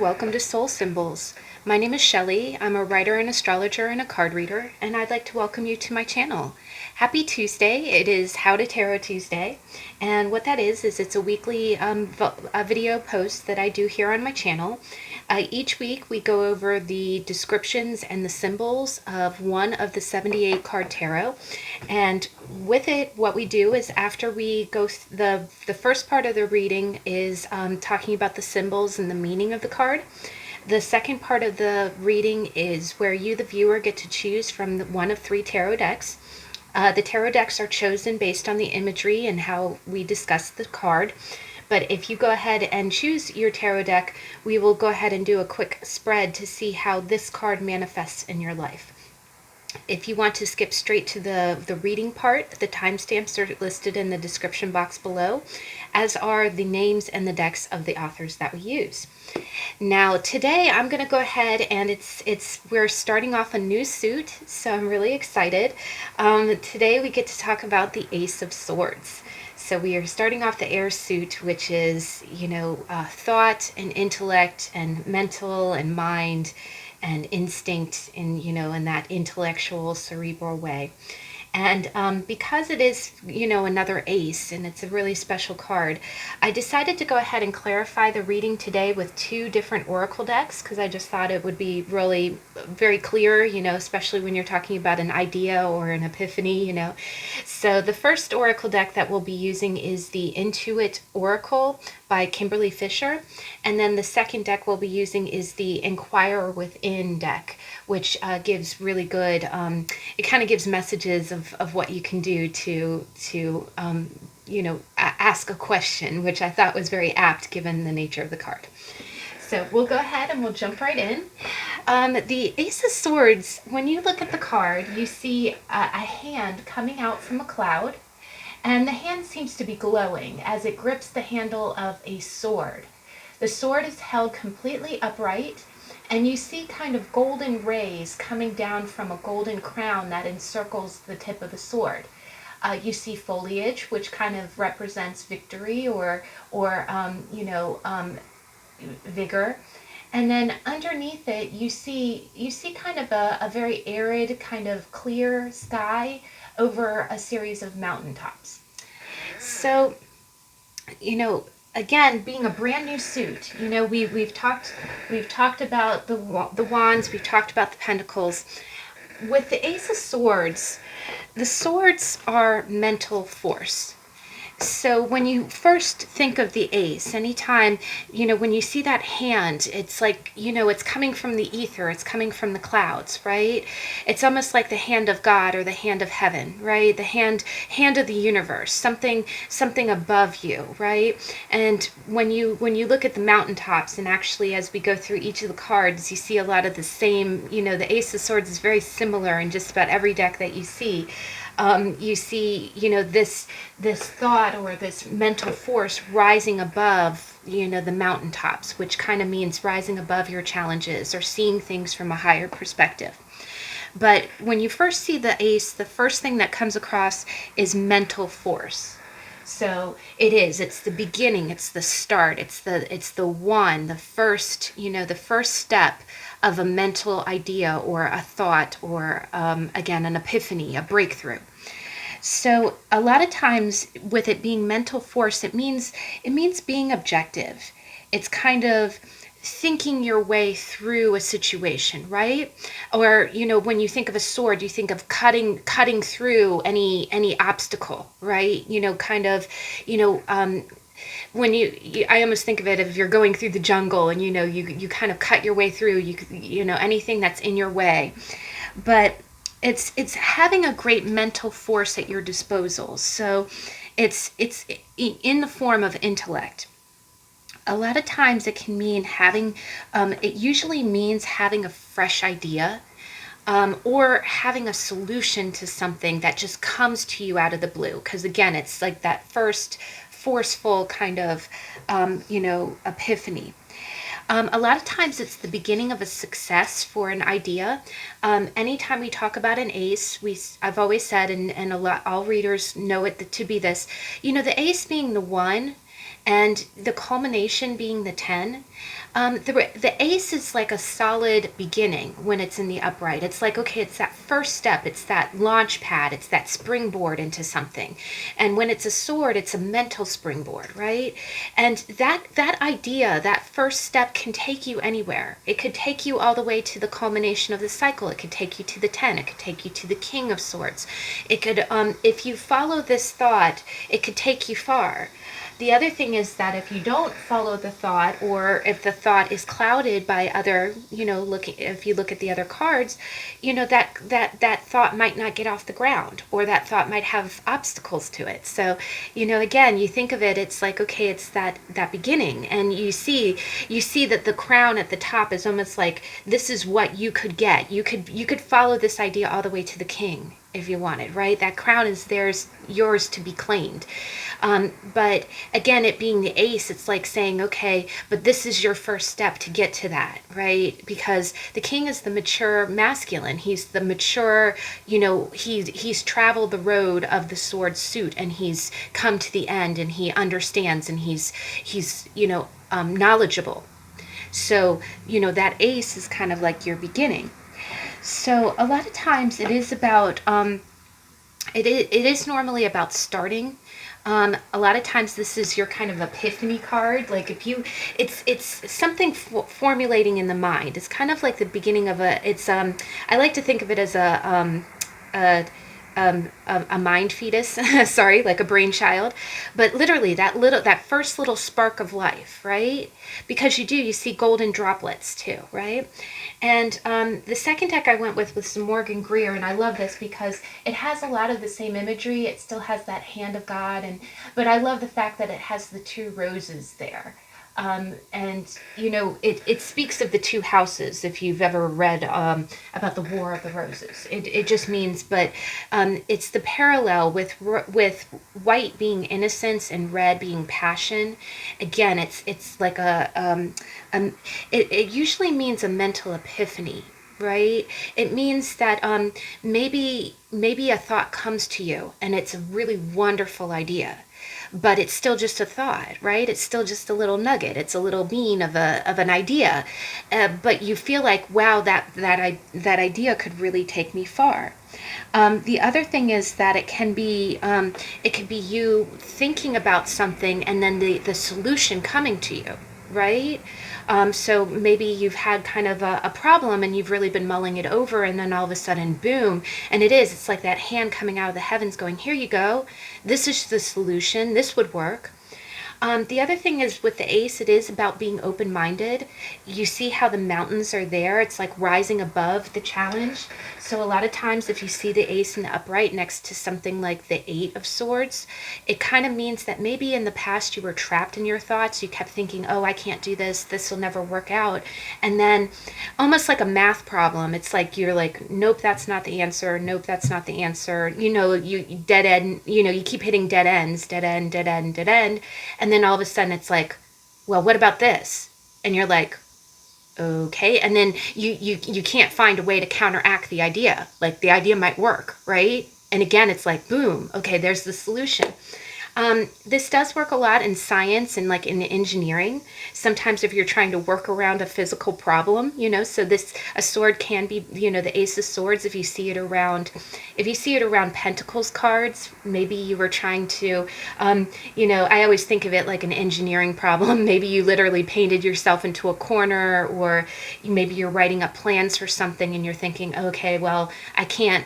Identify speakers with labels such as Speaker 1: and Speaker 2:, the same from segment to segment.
Speaker 1: welcome to Soul Symbols. My name is Shelley. I'm a writer, an astrologer, and a card reader, and I'd like to welcome you to my channel. Happy Tuesday. It is How to Tarot Tuesday, and what that is it's a weekly a video post that I do here on my channel. Each week we go over the descriptions and the symbols of one of the 78 card tarot, and with it what we do is after we go the first part of the reading is talking about the symbols and the meaning of the card. The second part of the reading is where you, the viewer, get to choose from one of 3 tarot decks. The tarot decks are chosen based on the imagery and how we discuss the card. But if you go ahead and choose your tarot deck, we will go ahead and do a quick spread to see how this card manifests in your life. If you want to skip straight to the reading part, the timestamps are listed in the description box below, as are the names and the decks of the authors that we use. Now today I'm going to go ahead and we're starting off a new suit, so I'm really excited. Today we get to talk about the Ace of Swords. So we are starting off the air suit, which is, thought and intellect and mental and mind and instinct in that intellectual, cerebral way. And because it is, another ace and it's a really special card, I decided to go ahead and clarify the reading today with 2 different oracle decks because I just thought it would be really very clear, especially when you're talking about an idea or an epiphany, So the first oracle deck that we'll be using is the Intuit Oracle by Kimberley Fisher. And then the second deck we'll be using is the Inquire Within deck, which gives really good, it kind of gives messages of what you can do to ask a question, which I thought was very apt given the nature of the card. So we'll go ahead and we'll jump right in. The Ace of Swords, when you look at the card, you see a hand coming out from a cloud, and the hand seems to be glowing as it grips the handle of a sword. The sword is held completely upright, and you see kind of golden rays coming down from a golden crown that encircles the tip of the sword. You see foliage, which kind of represents victory or vigor. And then underneath it, you see kind of a very arid, kind of clear sky over a series of mountaintops. So, again, being a brand new suit, we've talked about the wands, we've talked about the pentacles. With the Ace of Swords, the swords are mental force. So when you first think of the ace, anytime, when you see that hand, it's like, it's coming from the ether, it's coming from the clouds, right? It's almost like the hand of God or the hand of heaven, right? The hand of the universe, something above you, right? And when you look at the mountaintops, and actually as we go through each of the cards, you see a lot of the same, the Ace of Swords is very similar in just about every deck that you see. You see, this thought or this mental force rising above, the mountaintops, which kind of means rising above your challenges or seeing things from a higher perspective. But when you first see the ace, the first thing that comes across is mental force. So it's the beginning, it's the start, it's the first step of a mental idea or a thought or, again, an epiphany, a breakthrough. So a lot of times with it being mental force, it means being objective. It's kind of thinking your way through a situation, right? Or, when you think of a sword, you think of cutting through any obstacle, right? When I almost think of it if you're going through the jungle and you kind of cut your way through, anything that's in your way. But it's having a great mental force at your disposal. So it's in the form of intellect. A lot of times it can mean it usually means having a fresh idea, or having a solution to something that just comes to you out of the blue. Because again, it's like that first forceful kind of, epiphany. A lot of times it's the beginning of a success for an idea. Anytime we talk about an ace, I've always said, and all readers know it to be this, the ace being the one and the culmination being the 10. The ace is like a solid beginning when it's in the upright. It's like, okay, it's that first step, it's that launch pad, it's that springboard into something. And when it's a sword, it's a mental springboard, right? And that idea, that first step can take you anywhere. It could take you all the way to the culmination of the cycle. It could take you to the 10. It could take you to the King of Swords. It could, if you follow this thought, it could take you far. The other thing is that if you don't follow the thought, or if the thought is clouded by other, if you look at the other cards, that thought might not get off the ground, or that thought might have obstacles to it. So, again, you think of it, it's like, okay, it's that beginning, and you see that the crown at the top is almost like, this is what you could get. You could follow this idea all the way to the king if you wanted, right? That crown is yours to be claimed. But again, it being the ace, it's like saying, okay, but this is your first step to get to that, right? Because the king is the mature masculine. He's the mature, he's traveled the road of the sword suit, and he's come to the end, and he understands, and he's knowledgeable. So, that ace is kind of like your beginning. So a lot of times it is about, it is normally about starting. A lot of times this is your kind of epiphany card. Like it's something formulating in the mind. It's kind of like the beginning of I like to think of it as a mind fetus, sorry, like a brainchild, but literally that first little spark of life, right? Because you see golden droplets too, right? And the second deck I went with was some Morgan Greer, and I love this because it has a lot of the same imagery. It still has that hand of God, but I love the fact that it has the two roses there. And it speaks of the two houses. If you've ever read about the War of the Roses, it just means, but it's the parallel with white being innocence and red being passion. Again, it's like it usually means a mental epiphany, right? It means that maybe a thought comes to you and it's a really wonderful idea, but it's still just a thought, right? It's still just a little nugget. It's a little bean of an idea, but you feel like, wow, that idea could really take me far. The other thing is that it can be you thinking about something and then the solution coming to you, right? So maybe you've had kind of a problem and you've really been mulling it over, and then all of a sudden, boom, and it's like that hand coming out of the heavens going, here you go, this is the solution, this would work. The other thing is with the ace, it is about being open-minded. You see how the mountains are there. It's like rising above the challenge. So a lot of times if you see the ace in the upright next to something like the 8 of Swords, it kind of means that maybe in the past you were trapped in your thoughts. You kept thinking, oh, I can't do this. This will never work out. And then almost like a math problem, it's like you're like, nope, that's not the answer. Nope, that's not the answer. You dead end, you keep hitting dead ends, dead end, dead end, dead end. And then all of a sudden it's like, well, what about this? And you're like, okay. And then you can't find a way to counteract the idea. Like the idea might work, right? And again, it's like, boom, okay, there's the solution. This does work a lot in science and like in engineering. Sometimes if you're trying to work around a physical problem, so a sword can be, the Ace of Swords, if you see it around Pentacles cards, maybe you were trying to, I always think of it like an engineering problem. Maybe you literally painted yourself into a corner, or maybe you're writing up plans for something and you're thinking, okay, well, I can't,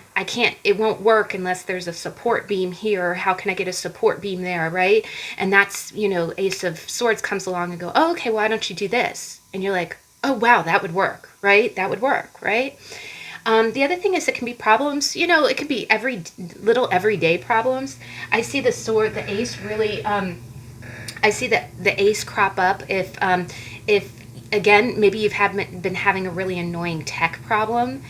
Speaker 1: it won't work unless there's a support beam here. How can I get a support beam there, right? And that's, Ace of Swords comes along and go, oh, okay, why don't you do this? And you're like, oh, wow, that would work, right? That would work, right? The other thing is it can be problems, it can be everyday problems. I see the sword, the ace really, I see that the ace crop up if again, maybe you've been having a really annoying tech problem.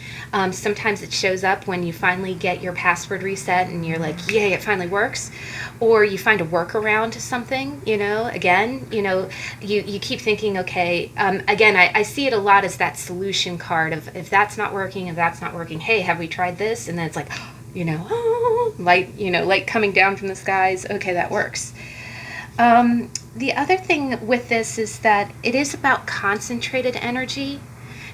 Speaker 1: Sometimes it shows up when you finally get your password reset and you're like, yay, it finally works. Or you find a workaround to something, again, you keep thinking, okay, again, I see it a lot as that solution card of if that's not working, hey, have we tried this? And then it's like, light coming down from the skies. Okay, that works. The other thing with this is that it is about concentrated energy.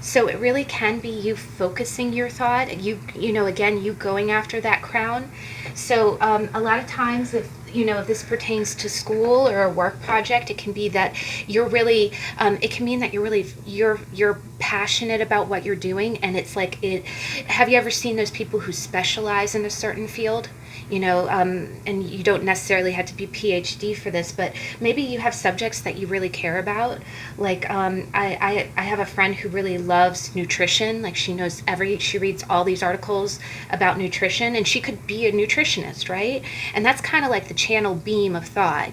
Speaker 1: So it really can be you focusing your thought, again, you going after that crown. So a lot of times, if this pertains to school or a work project, it can be that you're really, it can mean that you're passionate about what you're doing, and it's like it. Have you ever seen those people who specialize in a certain field? And you don't necessarily have to be PhD for this, but maybe you have subjects that you really care about. Like I have a friend who really loves nutrition. Like she reads all these articles about nutrition, and she could be a nutritionist, right? And that's kind of like the channel beam of thought.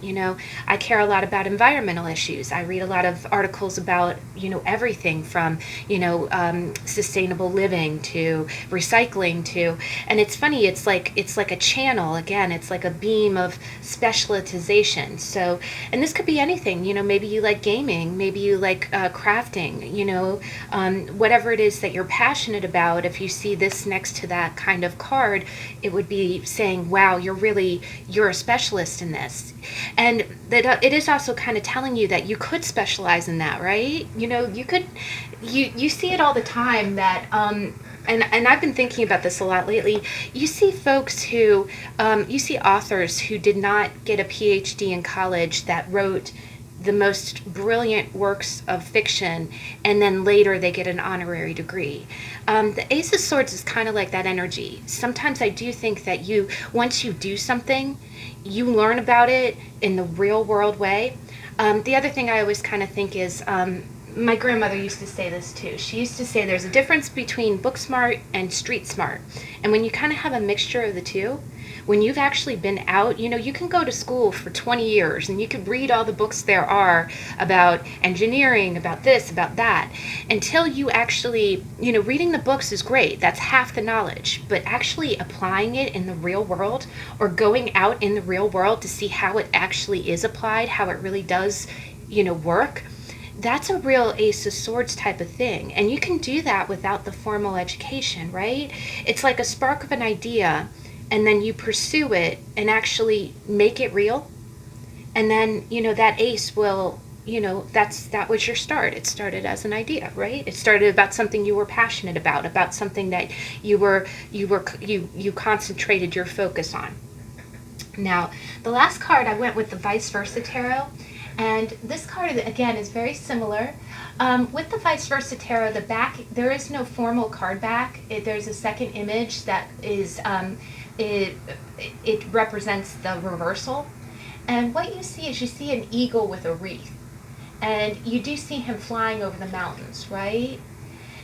Speaker 1: I care a lot about environmental issues. I read a lot of articles about everything from sustainable living to recycling and it's funny. It's like a channel. Again, it's like a beam of specialization. So, and this could be anything. Maybe you like gaming, maybe you like crafting. Whatever it is that you're passionate about. If you see this next to that kind of card, it would be saying, "Wow, you're a specialist in this," and that it is also kind of telling you that you could specialize in that, right? You see it all the time that. And I've been thinking about this a lot lately. You see folks you see authors who did not get a PhD in college that wrote the most brilliant works of fiction, and then later they get an honorary degree. The Ace of Swords is kind of like that energy. Sometimes I do think that once you do something, you learn about it in the real world way. The other thing I always kind of think is, my grandmother used to say this too. She used to say there's a difference between book smart and street smart. And when you kind of have a mixture of the two, when you've actually been out, you can go to school for 20 years and you could read all the books there are about engineering, about this, about that, until you actually, reading the books is great. That's half the knowledge. But actually applying it in the real world, or going out in the real world to see how it actually is applied, how it really does, work, that's a real Ace of Swords type of thing. And you can do that without the formal education, right? It's like a spark of an idea, and then you pursue it and actually make it real. And then, that ace will, that was your start. It started as an idea, right? It started about something you were passionate about something that you concentrated your focus on. Now, the last card I went with the Vice Versa Tarot. And this card, again, is very similar. With the Vice Versa Tarot, the back, there is no formal card back. There's a second image that is, it represents the reversal. And what you see is you see an eagle with a wreath. And you do see him flying over the mountains, right?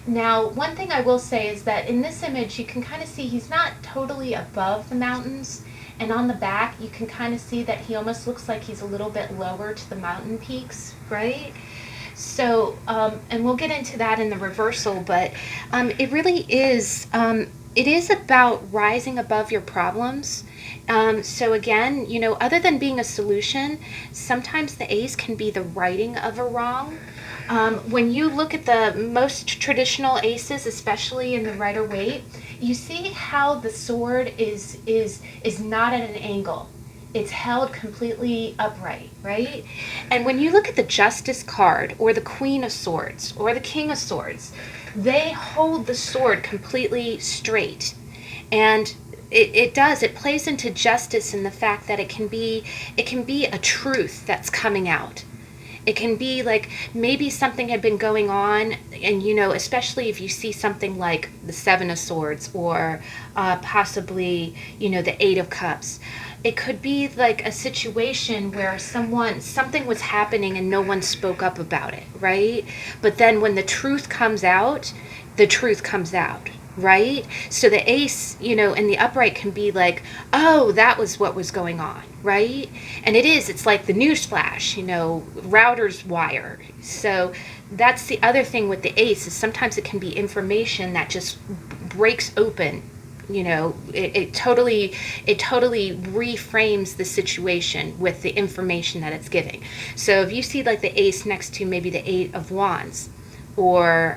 Speaker 1: Now, one thing I will say is that in this image, you can kind of see he's not totally above the mountains. And on the back, you can kind of see that he almost looks like he's a little bit lower to the mountain peaks, right? So, and we'll get into that in the reversal, but it really is, it is about rising above your problems. So again, other than being a solution, sometimes the ace can be the righting of a wrong. When you look at the most traditional aces, especially in the Rider-Waite, you see how the sword is not at an angle. It's held completely upright, right? And when you look at the Justice card, or the Queen of Swords, or the King of Swords, they hold the sword completely straight. And it plays into justice in the fact that it can be a truth that's coming out. It can be like maybe something had been going on, and especially if you see something like the Seven of Swords, or possibly the Eight of Cups. It could be like a situation where something was happening and no one spoke up about it, right? But then when the truth comes out, right? So the ace, and the upright can be like, oh, that was what was going on, right? And it's like the news flash, router's wire. So that's the other thing with the ace, is sometimes it can be information that just breaks open. It totally reframes the situation with the information that it's giving. So if you see like the ace next to maybe the Eight of Wands, or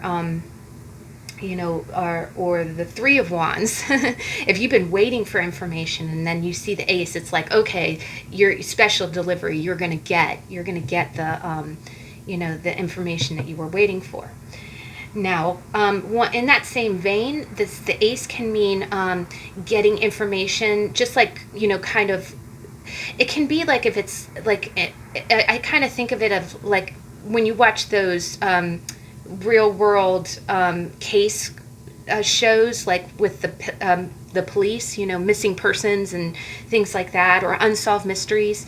Speaker 1: or the Three of Wands. If you've been waiting for information and then you see the Ace, it's like, okay, your special delivery, you're gonna get the the information that you were waiting for. Now, in that same vein, the Ace can mean getting information, just like, kind of, it can be like, if it's like, I kind of think of it of like when you watch those real world case shows, like with the police, missing persons and things like that, or unsolved mysteries.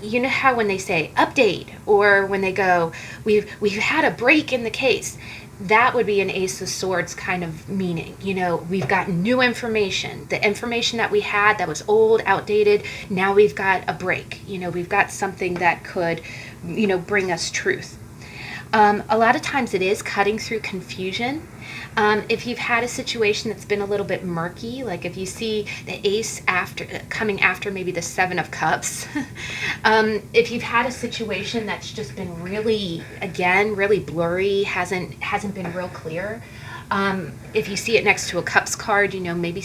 Speaker 1: You know how when they say update, or when they go, we've had a break in the case, that would be an Ace of Swords kind of meaning. We've gotten new information. The information that we had that was old, outdated, now we've got a break. We've got something that could, bring us truth. A lot of times it is cutting through confusion. If you've had a situation that's been a little bit murky, like if you see the Ace coming after maybe the Seven of Cups, if you've had a situation that's just been really blurry, hasn't been real clear. If you see it next to a Cups card, maybe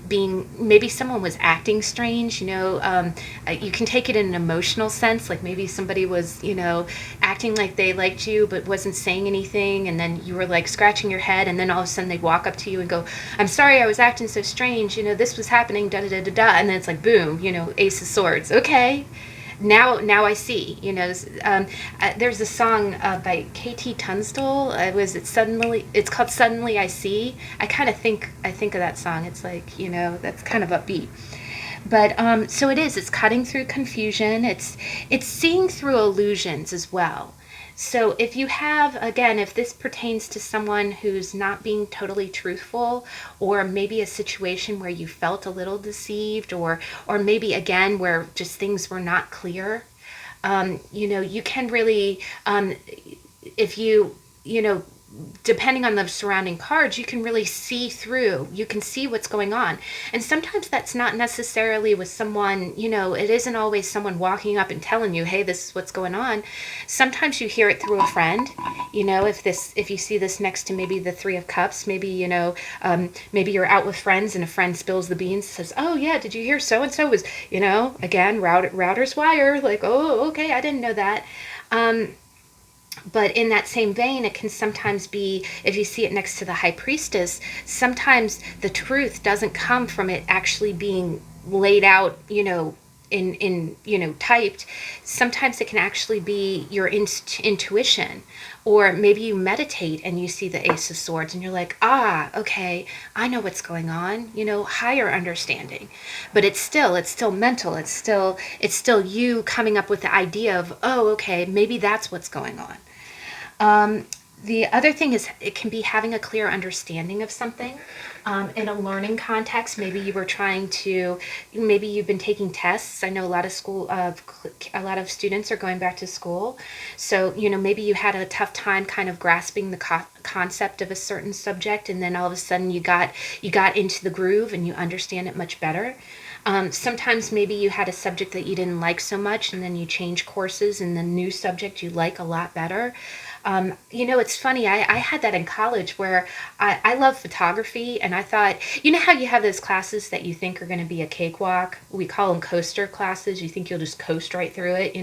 Speaker 1: maybe someone was acting strange. You can take it in an emotional sense, like maybe somebody was, acting like they liked you but wasn't saying anything, and then you were like scratching your head, and then all of a sudden they walk up to you and go, "I'm sorry, I was acting so strange, this was happening, da da da da da," and then it's like, boom, Ace of Swords. Okay. Now I see. There's a song by KT Tunstall. It's called "Suddenly I See." I kind of think of that song. It's like, that's kind of upbeat. But so it is. It's cutting through confusion. It's seeing through illusions as well. So if you have, again, if this pertains to someone who's not being totally truthful, or maybe a situation where you felt a little deceived, or maybe, again, where just things were not clear, you can really, if you, depending on the surrounding cards, you can really see through. You can see what's going on. And sometimes that's not necessarily with someone, it isn't always someone walking up and telling you, hey, this is what's going on. Sometimes you hear it through a friend. If you see this next to maybe the Three of Cups, maybe, maybe you're out with friends and a friend spills the beans, says, oh yeah, did you hear so-and-so was, again, router's wire, like, oh, okay, I didn't know that. But in that same vein, it can sometimes be, if you see it next to the High Priestess, sometimes the truth doesn't come from it actually being laid out, in typed. Sometimes it can actually be your intuition, or maybe you meditate and you see the Ace of Swords and you're like, okay, I know what's going on, higher understanding. But it's still mental. It's still you coming up with the idea of, oh, okay, maybe that's what's going on. The other thing is, it can be having a clear understanding of something. In a learning context, maybe you've been taking tests. I know a lot of students are going back to school. So, maybe you had a tough time kind of grasping the concept of a certain subject, and then all of a sudden you got into the groove and you understand it much better. Sometimes maybe you had a subject that you didn't like so much, and then you change courses and the new subject you like a lot better. It's funny, I had that in college, where I love photography, and I thought, how you have those classes that you think are going to be a cakewalk? We call them coaster classes. You think you'll just coast right through it,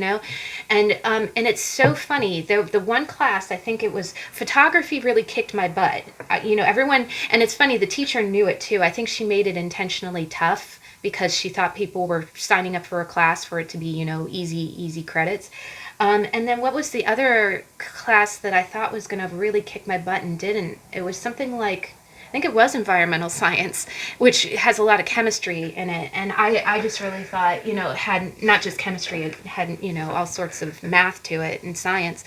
Speaker 1: And it's so funny. The one class, I think it was photography, really kicked my butt. Everyone, and it's funny, the teacher knew it too. I think she made it intentionally tough, because she thought people were signing up for a class for it to be, easy credits. And then what was the other class that I thought was going to really kick my butt and didn't? It was something like, I think it was environmental science, which has a lot of chemistry in it. And I just really thought, it had not just chemistry, it had, all sorts of math to it and science.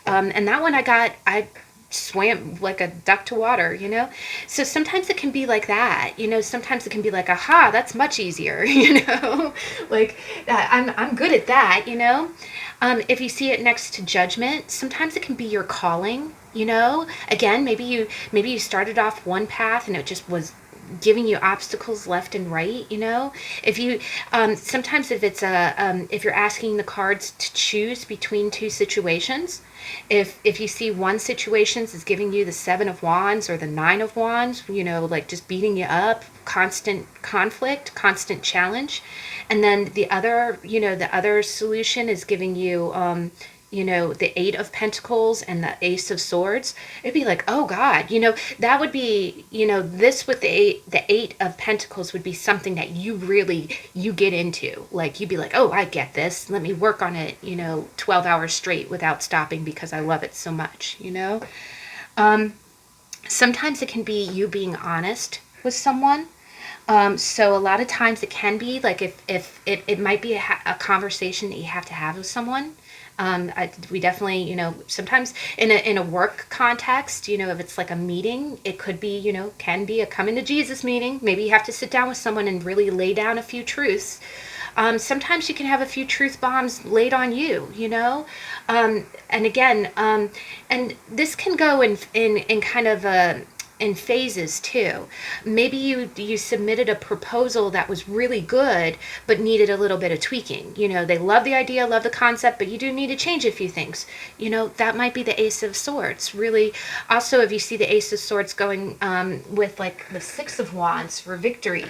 Speaker 1: And that one I swam like a duck to water, So sometimes it can be like that, sometimes it can be like, aha, that's much easier, like I'm good at that, If you see it next to judgment, sometimes it can be your calling, Again, maybe you started off one path and it just was giving you obstacles left and right. If you sometimes if it's if you're asking the cards to choose between two situations, if you see one situation is giving you the Seven of Wands or the Nine of Wands, like just beating you up, constant conflict, constant challenge, and then the other solution is giving you the Eight of Pentacles and the Ace of Swords, it'd be like, oh God, that would be, this with the Eight of Pentacles would be something that you get into. Like, you'd be like, oh, I get this. Let me work on it, 12 hours straight without stopping because I love it so much, Sometimes it can be you being honest with someone. So a lot of times it can be like if it might be a conversation that you have to have with someone. We definitely, sometimes in a work context, if it's like a meeting, it could be, can be a come into Jesus meeting. Maybe you have to sit down with someone and really lay down a few truths. Sometimes you can have a few truth bombs laid on you, and again, and this can go in kind of in phases too. Maybe you submitted a proposal that was really good but needed a little bit of tweaking. They love the idea, love the concept, but you do need to change a few things. That might be the Ace of Swords. Really, also, if you see the Ace of Swords going with like the Six of Wands for victory,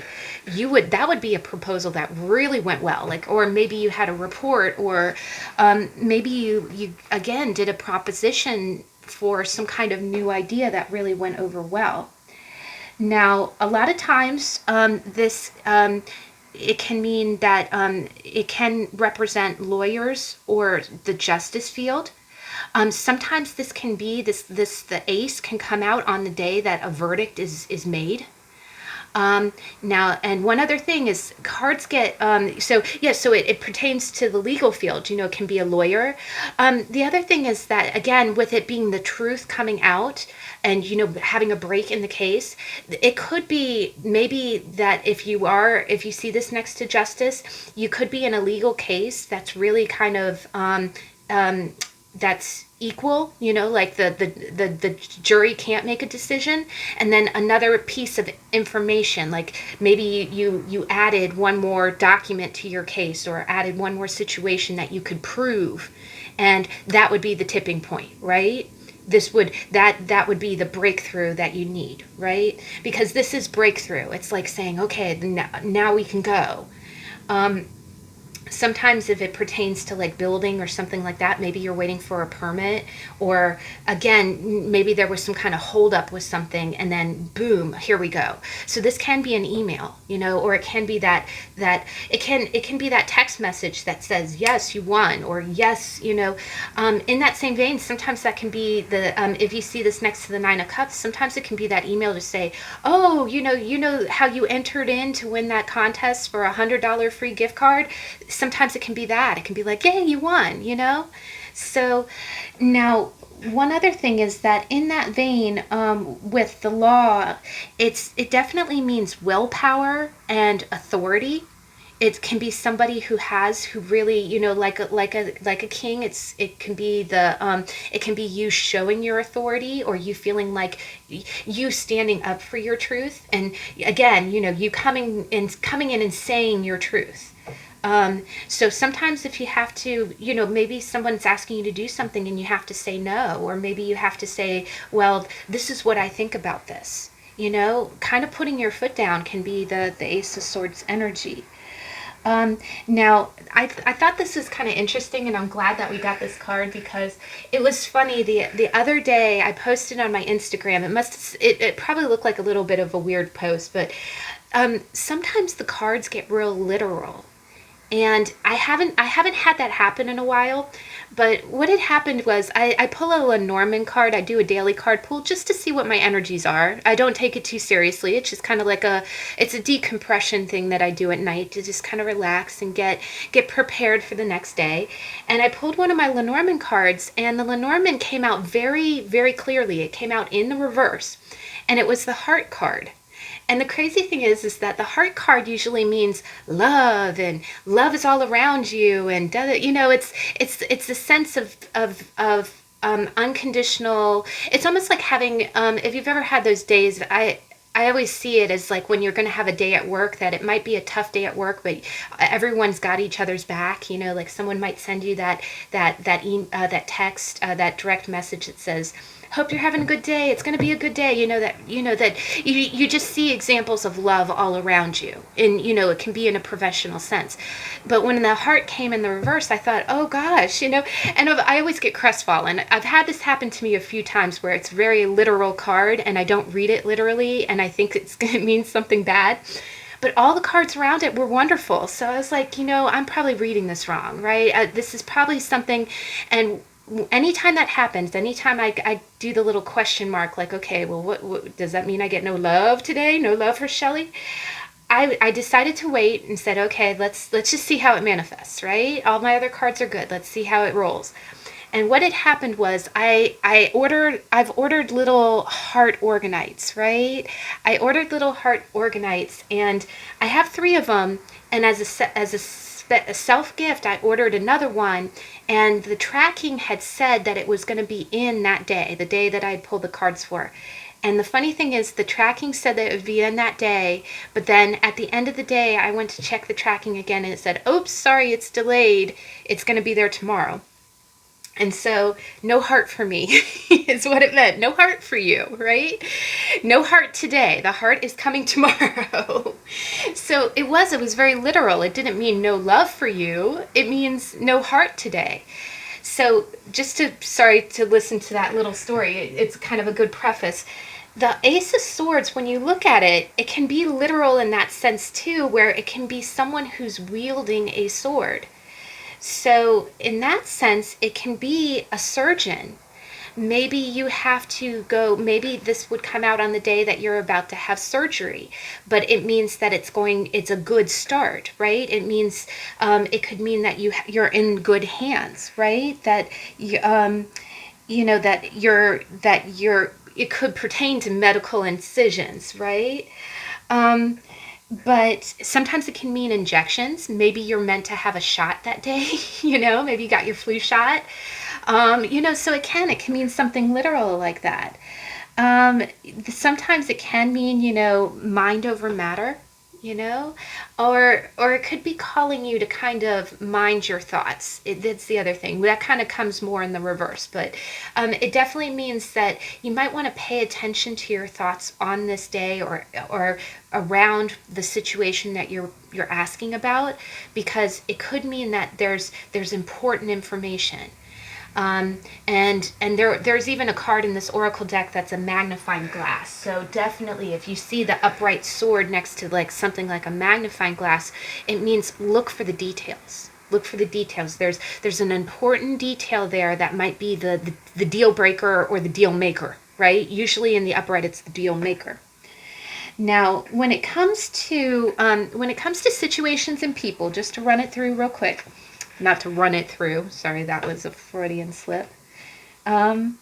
Speaker 1: that would be a proposal that really went well. Like, or maybe you had a report, or maybe you again did a proposition for some kind of new idea that really went over well. Now, a lot of times, this it can mean that it can represent lawyers or the justice field. Sometimes this can be the ace can come out on the day that a verdict is made. Now, and one other thing is cards get, so it pertains to the legal field, it can be a lawyer. The other thing is that, again, with it being the truth coming out and, having a break in the case, it could be maybe that if you see this next to justice, you could be in a legal case that's really kind of, that's equal, like the jury can't make a decision, and then another piece of information, like maybe you added one more document to your case or added one more situation that you could prove, and that would be the tipping point, right? That would be the breakthrough that you need, right? Because this is breakthrough. It's like saying, okay, now we can go. Sometimes if it pertains to like building or something like that, maybe you're waiting for a permit, or again, maybe there was some kind of holdup with something, and then boom, here we go. So this can be an email, or it can be that it can be that text message that says, yes, you won, or yes, in that same vein, sometimes that can be if you see this next to the Nine of Cups, sometimes it can be that email to say, oh, you know how you entered in to win that contest for $100 free gift card. Sometimes it can be that. It can be like, yay, you won, So now, one other thing is that in that vein, with the law, it definitely means willpower and authority. It can be somebody who really, like a king. It can be you showing your authority, or you feeling like you standing up for your truth. And again, you coming in and saying your truth. So sometimes if you have to, maybe someone's asking you to do something and you have to say no, or maybe you have to say, well, this is what I think about this, kind of putting your foot down can be the Ace of Swords energy. Now, I thought this was kind of interesting, and I'm glad that we got this card, because it was funny. The other day I posted on my Instagram. It probably looked like a little bit of a weird post, but sometimes the cards get real literal. And I haven't had that happen in a while, but what had happened was I pull a Lenormand card. I do a daily card pull just to see what my energies are. I don't take it too seriously. It's just kind of like it's a decompression thing that I do at night to just kind of relax and get prepared for the next day. And I pulled one of my Lenormand cards, and the Lenormand came out very, very clearly. It came out in the reverse, and it was the Heart card. And the crazy thing is that the Heart card usually means love, and love is all around you, and it's a sense of unconditional. It's almost like having if you've ever had those days. I I always see it as like when you're going to have a day at work, that it might be a tough day at work, but everyone's got each other's back. You know, like someone might send you that text, that direct message that says, hope you're having a good day. It's going to be a good day. That you just see examples of love all around you. And, it can be in a professional sense. But when the heart came in the reverse, I thought, oh gosh, and I always get crestfallen. I've had this happen to me a few times where it's a very literal card and I don't read it literally and I think it means something bad. But all the cards around it were wonderful. So I was like, I'm probably reading this wrong, right? This is probably something. And anytime that happens, anytime I do the little question mark, like, okay, well, what does that mean? I get no love today? No love for Shelley? I decided to wait and said, okay, let's just see how it manifests, right? All my other cards are good. Let's see how it rolls. And what had happened was I've ordered little heart organites, right? I ordered little heart organites, and I have 3 of them. And as a self gift, I ordered another one, and the tracking had said that it was going to be in that day, the day that I pulled the cards for. And the funny thing is, the tracking said that it would be in that day, but then at the end of the day, I went to check the tracking again, and it said, oops, sorry, it's delayed. It's going to be there tomorrow. And so, no heart for me is what it meant. No heart for you, right? No heart today. The heart is coming tomorrow. So it was very literal. It didn't mean no love for you. It means no heart today. So sorry to listen to that little story. It's kind of a good preface. The Ace of Swords, when you look at it, it can be literal in that sense too, where it can be someone who's wielding a sword. So in that sense, it can be a surgeon. Maybe you have to go, maybe this would come out on the day that you're about to have surgery, but it means that it's a good start, right? It means, it could mean that you're in good hands, right? That it could pertain to medical incisions, right? But sometimes it can mean injections. Maybe you're meant to have a shot that day, maybe you got your flu shot. So it can mean something literal like that. Sometimes it can mean, mind over matter, or it could be calling you to kind of mind your thoughts. That's the other thing. That kind of comes more in the reverse, but it definitely means that you might want to pay attention to your thoughts on this day or around the situation that you're asking about, because it could mean that there's important information. And there's even a card in this oracle deck that's a magnifying glass. So definitely, if you see the upright sword next to like something like a magnifying glass, it means look for the details. Look for the details. There's an important detail there that might be the deal breaker or the deal maker, right? Usually in the upright, it's the deal maker. Now, when it comes to situations and people, just to run it through real quick. Not to run it through. Sorry, that was a Freudian slip. In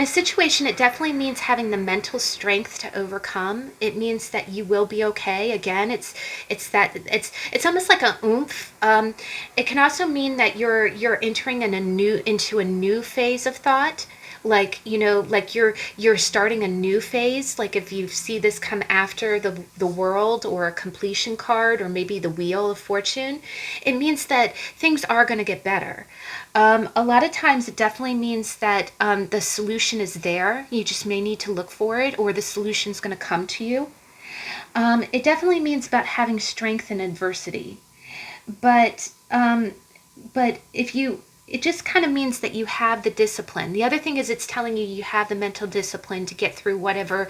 Speaker 1: a situation, it definitely means having the mental strength to overcome. It means that you will be okay. Again, it's almost like a oomph. It can also mean that you're entering into a new phase of thought. Like you're starting a new phase. Like if you see this come after the world or a completion card or maybe the wheel of fortune, it means that things are going to get better. A lot of times it definitely means that the solution is there. You just may need to look for it, or the solution's going to come to you. It definitely means about having strength in adversity. But it just kind of means that you have the discipline. The other thing is it's telling you have the mental discipline to get through whatever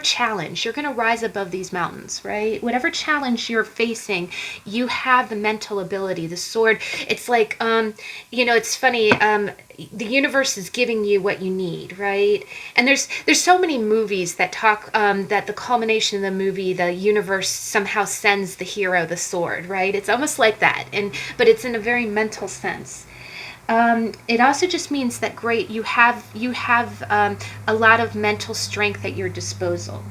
Speaker 1: challenge. You're going to rise above these mountains, right? Whatever challenge you're facing, you have the mental ability. The sword, it's like, it's funny, the universe is giving you what you need, right? And there's so many movies that talk, that the culmination of the movie, the universe somehow sends the hero the sword, right? It's almost like that, but it's in a very mental sense. It also just means that you have a lot of mental strength at your disposal.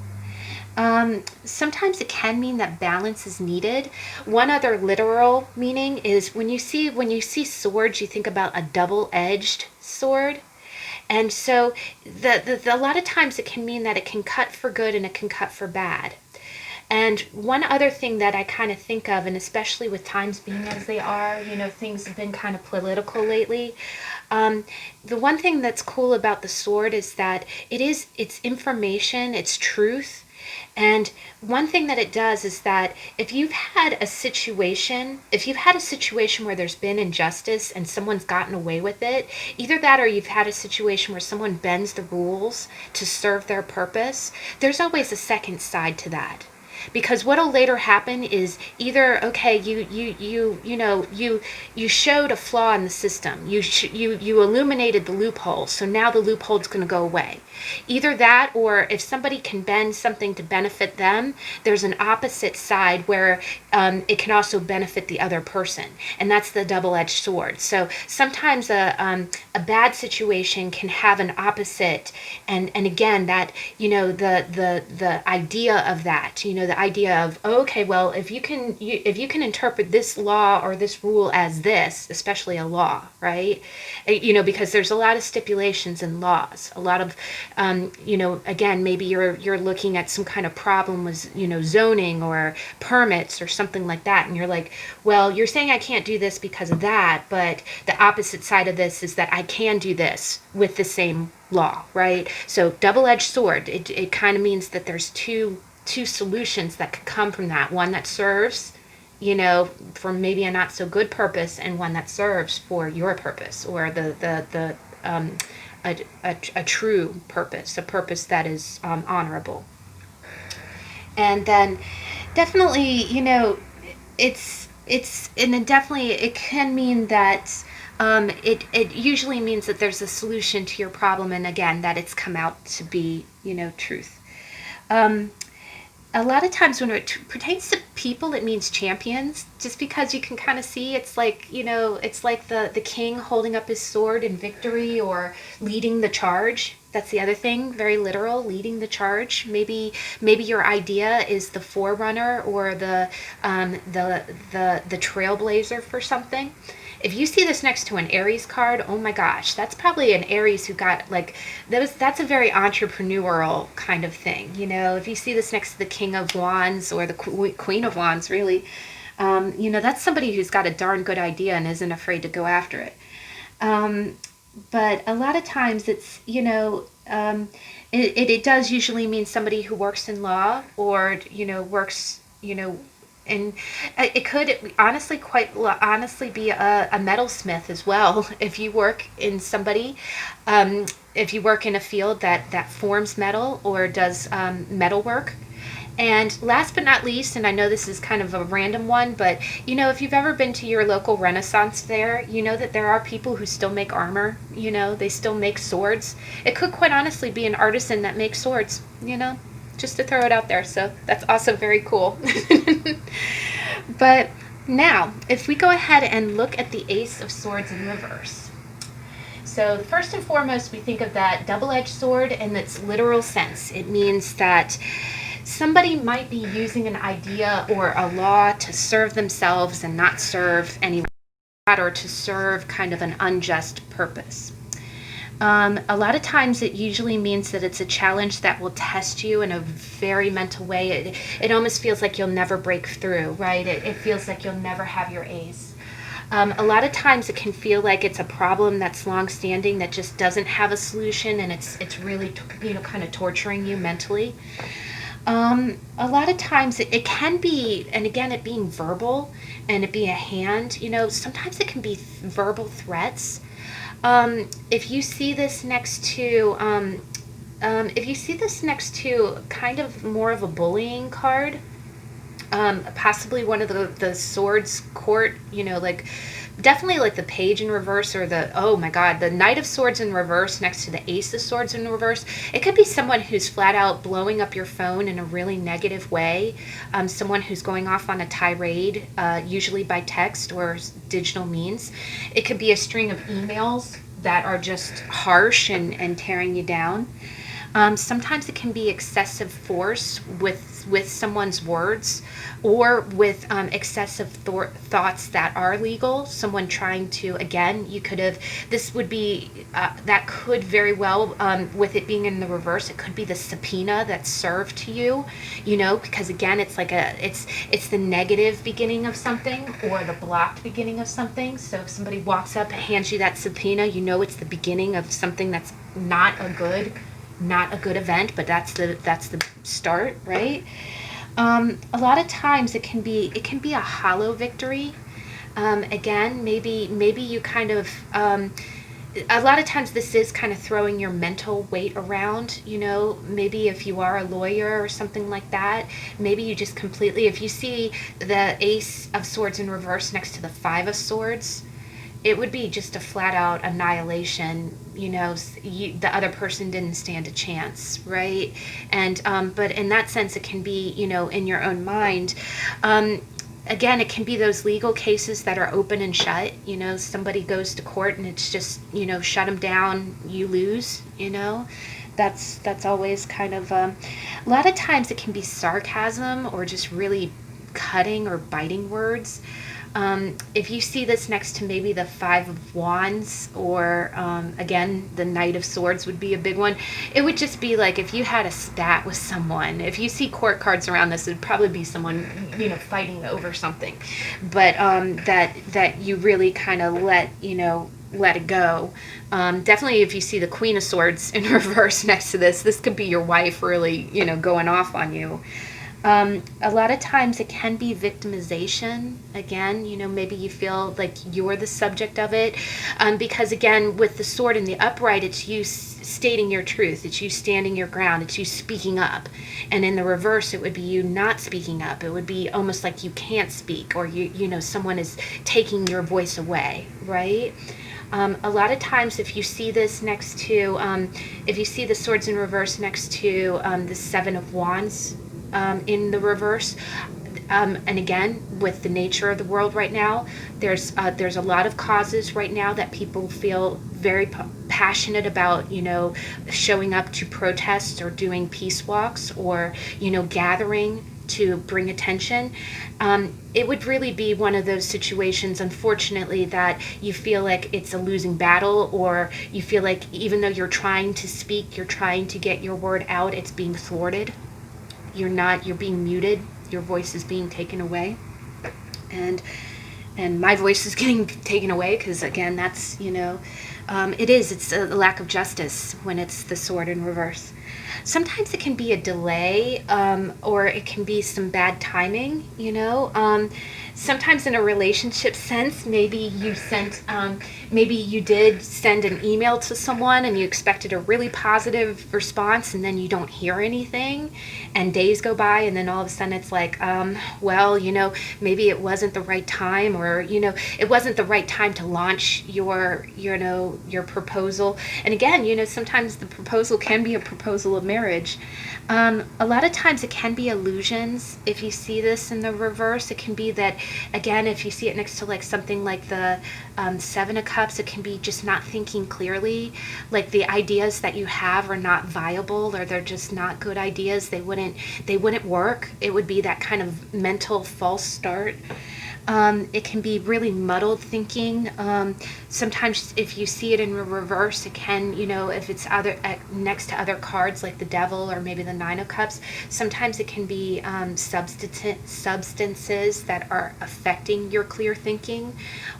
Speaker 1: Sometimes it can mean that balance is needed. One other literal meaning is when you see swords, you think about a double-edged sword. And so a lot of times it can mean that it can cut for good and it can cut for bad. And one other thing that I kind of think of, and especially with times being as they are, things have been kind of political lately. The one thing that's cool about the sword is that it's information, it's truth. And one thing that it does is that if you've had a situation where there's been injustice and someone's gotten away with it, either that or you've had a situation where someone bends the rules to serve their purpose, there's always a second side to that. Because what'll later happen is either, okay, you showed a flaw in the system, you illuminated the loophole, so now the loophole's going to go away. Either that, or if somebody can bend something to benefit them, there's an opposite side where it can also benefit the other person, and that's the double-edged sword. So sometimes a bad situation can have an opposite, and again, that the idea of that, the idea of, okay, well, if you can interpret this law or this rule as this, especially a law, right? Because there's a lot of stipulations in laws, a lot of again, maybe you're looking at some kind of problem with zoning or permits or something like that, and you're like, well, you're saying I can't do this because of that, but the opposite side of this is that I can do this with the same law, right? So double-edged sword, it kind of means that there's two solutions that could come from that. One that serves, for maybe a not so good purpose, and one that serves for your purpose, or a true purpose, a purpose that is honorable. And then definitely, it can mean that it usually means that there's a solution to your problem, and again, that it's come out to be, truth. A lot of times when it pertains to people, it means champions, just because you can kind of see it's like, it's like the king holding up his sword in victory or leading the charge. That's the other thing, very literal, leading the charge. Maybe your idea is the forerunner or the trailblazer for something. If you see this next to an Aries card, oh my gosh, that's probably an Aries who got that's a very entrepreneurial kind of thing. If you see this next to the King of Wands or the Queen of Wands, really, that's somebody who's got a darn good idea and isn't afraid to go after it. But a lot of times it's, it does usually mean somebody who works in law or, works, and it could quite honestly be a metalsmith as well. If you work in if you work in a field that forms metal or does metal work. And last but not least, and I know this is kind of a random one, but if you've ever been to your local Renaissance fair, you know that there are people who still make armor, they still make swords. It could quite honestly be an artisan that makes swords, just to throw it out there. So that's also very cool. But now, if we go ahead and look at the Ace of Swords in reverse. So first and foremost, we think of that double-edged sword in its literal sense. It means that somebody might be using an idea or a law to serve themselves and not serve anyone, or to serve kind of an unjust purpose. A lot of times it usually means that it's a challenge that will test you in a very mental way. It almost feels like you'll never break through, right? It feels like you'll never have your ace. A lot of times it can feel like it's a problem that's long-standing that just doesn't have a solution, and it's really kind of torturing you mentally. A lot of times it can be, and again, it being verbal and it being a hand, sometimes it can be verbal threats. If you see this next to kind of more of a bullying card, possibly one of the swords court, definitely like the page in reverse, or the Knight of Swords in reverse next to the Ace of Swords in reverse. It could be someone who's flat out blowing up your phone in a really negative way, someone who's going off on a tirade, usually by text or digital means. It could be a string of emails that are just harsh and tearing you down. Sometimes it can be excessive force with with someone's words, or with excessive thoughts that are legal. Someone trying to, again, you could have, this would be, that could very well, with it being in the reverse, it could be the subpoena that's served to you, you know, because again, it's like it's the negative beginning of something, or the blocked beginning of something. So if somebody walks up and hands you that subpoena, you know it's the beginning of something that's not a good event, but that's the start, right? A lot of times it can be a hollow victory. Again, maybe you kind of, a lot of times this is kind of throwing your mental weight around, you know. Maybe if you are a lawyer or something like that, maybe you just completely, if you see the Ace of Swords in reverse next to the Five of Swords, it would be just a flat out annihilation, you know. The other person didn't stand a chance, right? And but in that sense, it can be, you know, in your own mind. Again, it can be those legal cases that are open and shut, you know. Somebody goes to court and it's just, you know, shut them down, you lose, you know. That's always kind of, a lot of times it can be sarcasm or just really cutting or biting words. If you see this next to maybe the Five of Wands, or again, the Knight of Swords would be a big one. It would just be like if you had a spat with someone. If you see court cards around this, it would probably be someone, you know, fighting over something. But that you really kind of let it go. Definitely if you see the Queen of Swords in reverse next to this could be your wife really, you know, going off on you. A lot of times it can be victimization. Again, you know, maybe you feel like you're the subject of it. Because again, with the sword in the upright, it's you stating your truth. It's you standing your ground. It's you speaking up. And in the reverse, it would be you not speaking up. It would be almost like you can't speak, or you know, someone is taking your voice away, right? A lot of times if you see this next to, if you see the swords in reverse next to the Seven of Wands, in the reverse, and again, with the nature of the world right now, there's a lot of causes right now that people feel very passionate about, you know, showing up to protests or doing peace walks, or, you know, gathering to bring attention. It would really be one of those situations, unfortunately, that you feel like it's a losing battle, or you feel like even though you're trying to speak, you're trying to get your word out, it's being thwarted. You're being muted, your voice is being taken away, and my voice is getting taken away, because again, that's, you know, it's a lack of justice when it's the sword in reverse. Sometimes it can be a delay, or it can be some bad timing, you know. Sometimes in a relationship sense, maybe you did send an email to someone and you expected a really positive response, and then you don't hear anything, and days go by, and then all of a sudden it's like, well, you know, maybe it wasn't the right time, or, you know, it wasn't the right time to launch your proposal. And again, you know, sometimes the proposal can be a proposal of marriage. A lot of times it can be illusions. If you see this in the reverse, it can be that, again, if you see it next to like something like the Seven of Cups, it can be just not thinking clearly. Like the ideas that you have are not viable, or they're just not good ideas. They wouldn't work. It would be that kind of mental false start. It can be really muddled thinking. Sometimes if you see it in reverse, it can, you know, if it's next to other cards like the Devil or maybe the Nine of Cups, sometimes it can be substances that are affecting your clear thinking,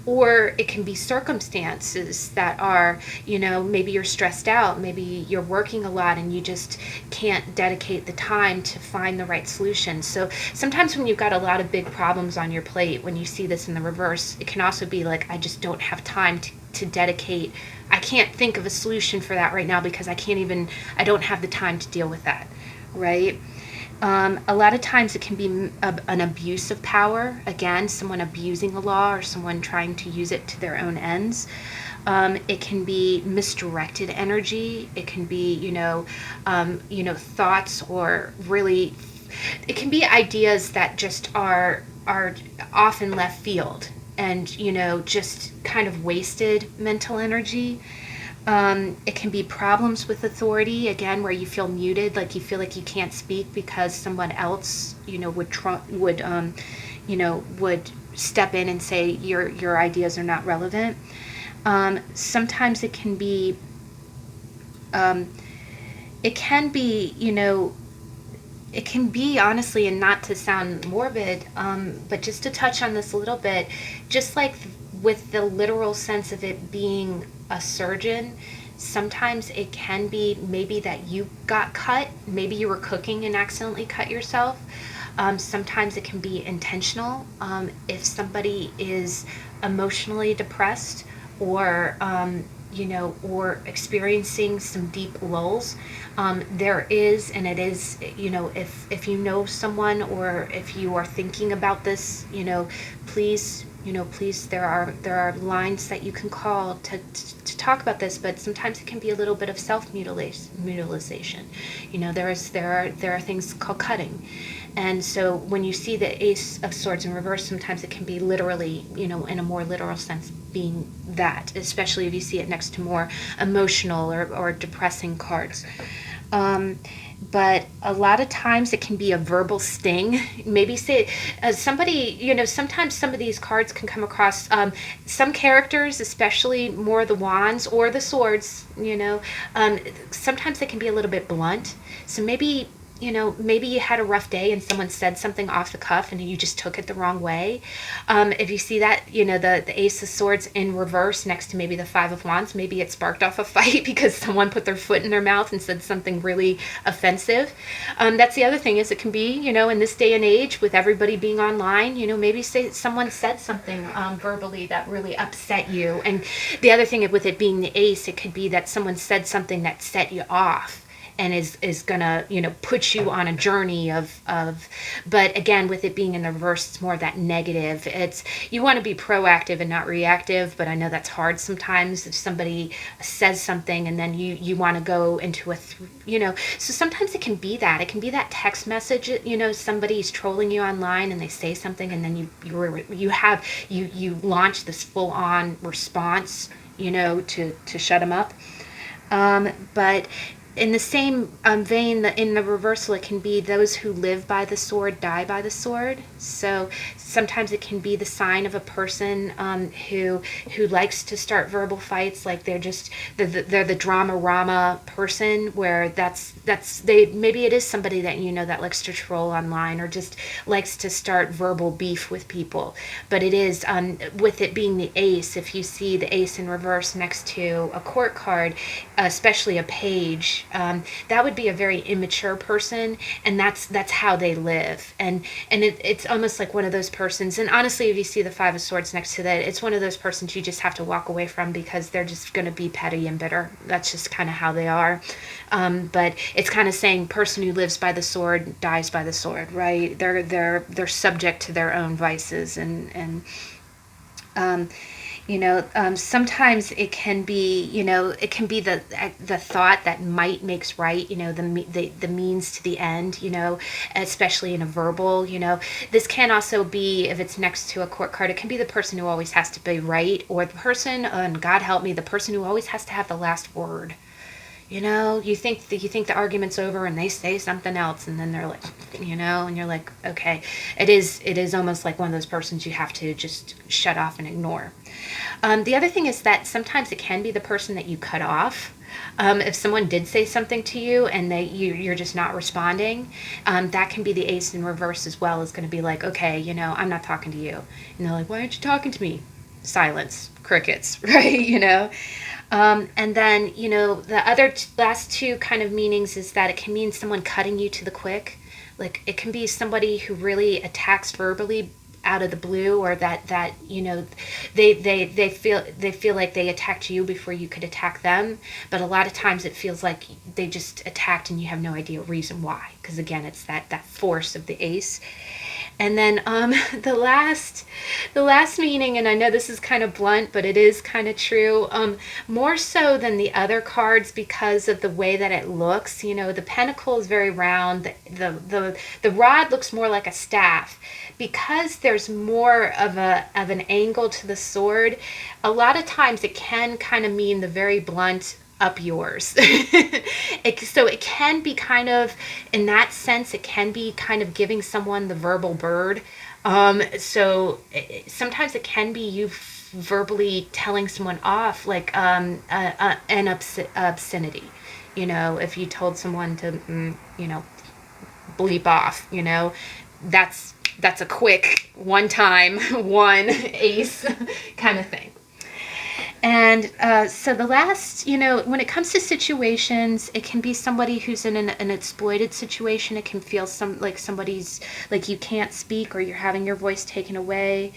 Speaker 1: or it can be circumstances that are, you know, maybe you're stressed out, maybe you're working a lot and you just can't dedicate the time to find the right solution. So sometimes when you've got a lot of big problems on your plate, when you see this in the reverse, it can also be like, I just don't have time to dedicate. I can't think of a solution for that right now because I don't have the time to deal with that, right? A lot of times it can be an abuse of power. Again, someone abusing a law or someone trying to use it to their own ends. It can be misdirected energy. It can be, thoughts, or really, it can be ideas that just are often left field and, just kind of wasted mental energy. It can be problems with authority, again, where you feel muted, like you feel like you can't speak because someone else, would step in and say your ideas are not relevant. Sometimes it can be, it can be, honestly, and not to sound morbid, but just to touch on this a little bit, just like with the literal sense of it being a surgeon, sometimes it can be maybe that you got cut, maybe you were cooking and accidentally cut yourself. Sometimes it can be intentional. If somebody is emotionally depressed or or experiencing some deep lulls, there is, and it is, if you know someone, or if you are thinking about this, please, there are lines that you can call to talk about this, but sometimes it can be a little bit of self-mutilation. There are things called cutting. And so when you see the Ace of Swords in reverse, sometimes it can be literally, in a more literal sense, being that, especially if you see it next to more emotional or depressing cards. But a lot of times it can be a verbal sting. Maybe say somebody, sometimes some of these cards can come across some characters, especially more the wands or the swords, sometimes they can be a little bit blunt. So maybe you had a rough day and someone said something off the cuff and you just took it the wrong way. If you see that, the Ace of Swords in reverse next to maybe the Five of Wands, maybe it sparked off a fight because someone put their foot in their mouth and said something really offensive. That's the other thing, is it can be, in this day and age with everybody being online, maybe someone said something verbally that really upset you. And the other thing with it being the Ace, it could be that someone said something that set you off and is gonna put you on a journey of but again, with it being in the reverse, it's more of that negative. It's, you want to be proactive and not reactive, but I know that's hard sometimes if somebody says something and then you want to go into so sometimes it can be that text message, somebody's trolling you online and they say something and then you launch this full on response, to shut them up. But in the same vein, in the reversal, it can be those who live by the sword die by the sword. So sometimes it can be the sign of a person who likes to start verbal fights, like they're the drama-rama person, where maybe it is somebody that that likes to troll online or just likes to start verbal beef with people. But it is, with it being the Ace, if you see the Ace in reverse next to a court card, especially a page, that would be a very immature person, and that's how they live. And it's almost like one of those persons, and honestly, if you see the Five of Swords next to that, it's one of those persons you just have to walk away from because they're just going to be petty and bitter. That's just kind of how they are. But it's kind of saying person who lives by the sword dies by the sword, right? They're subject to their own vices, and sometimes it can be, the thought that might makes right, the means to the end, especially in a verbal, this can also be, if it's next to a court card, it can be the person who always has to be right, or the person, and God help me, the person who always has to have the last word. You think the argument's over and they say something else and then they're like, and you're like, okay, it is almost like one of those persons you have to just shut off and ignore. The other thing is that sometimes it can be the person that you cut off. If someone did say something to you and you're just not responding, that can be the Ace in reverse as well. Is going to be like, okay, I'm not talking to you. And they're like, why aren't you talking to me? Silence, crickets, right? And then, the other last two kind of meanings is that it can mean someone cutting you to the quick. Like, it can be somebody who really attacks verbally out of the blue, or that they feel like they attacked you before you could attack them. But a lot of times it feels like they just attacked and you have no idea reason why, because again, it's that force of the Ace. And then the last meaning, and I know this is kind of blunt, but it is kind of true, more so than the other cards because of the way that it looks. You know, the pentacle is very round. The rod looks more like a staff. Because there's more of an angle to the sword, a lot of times it can kind of mean the very blunt up yours. So it can be kind of, in that sense, it can be kind of giving someone the verbal bird. Sometimes it can be you verbally telling someone off, like an obscenity. You know, if you told someone to, bleep off, that's a quick one time, one ace kind of thing. And so the last, when it comes to situations, it can be somebody who's in an exploited situation. It can feel like somebody's, like you can't speak or you're having your voice taken away.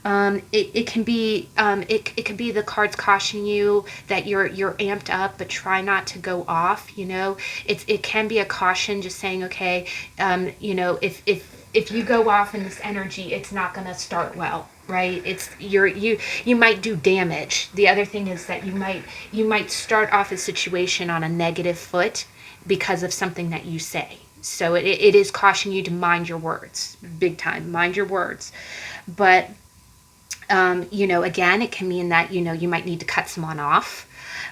Speaker 1: It can be it could be the cards cautioning you that you're amped up, but try not to go off. It can be a caution, just saying, okay, if you go off in this energy, it's not going to start well, right? You might do damage. The other thing is that you might start off a situation on a negative foot because of something that you say. So it is cautioning you to mind your words, big time, mind your words. But again, it can mean that you might need to cut someone off.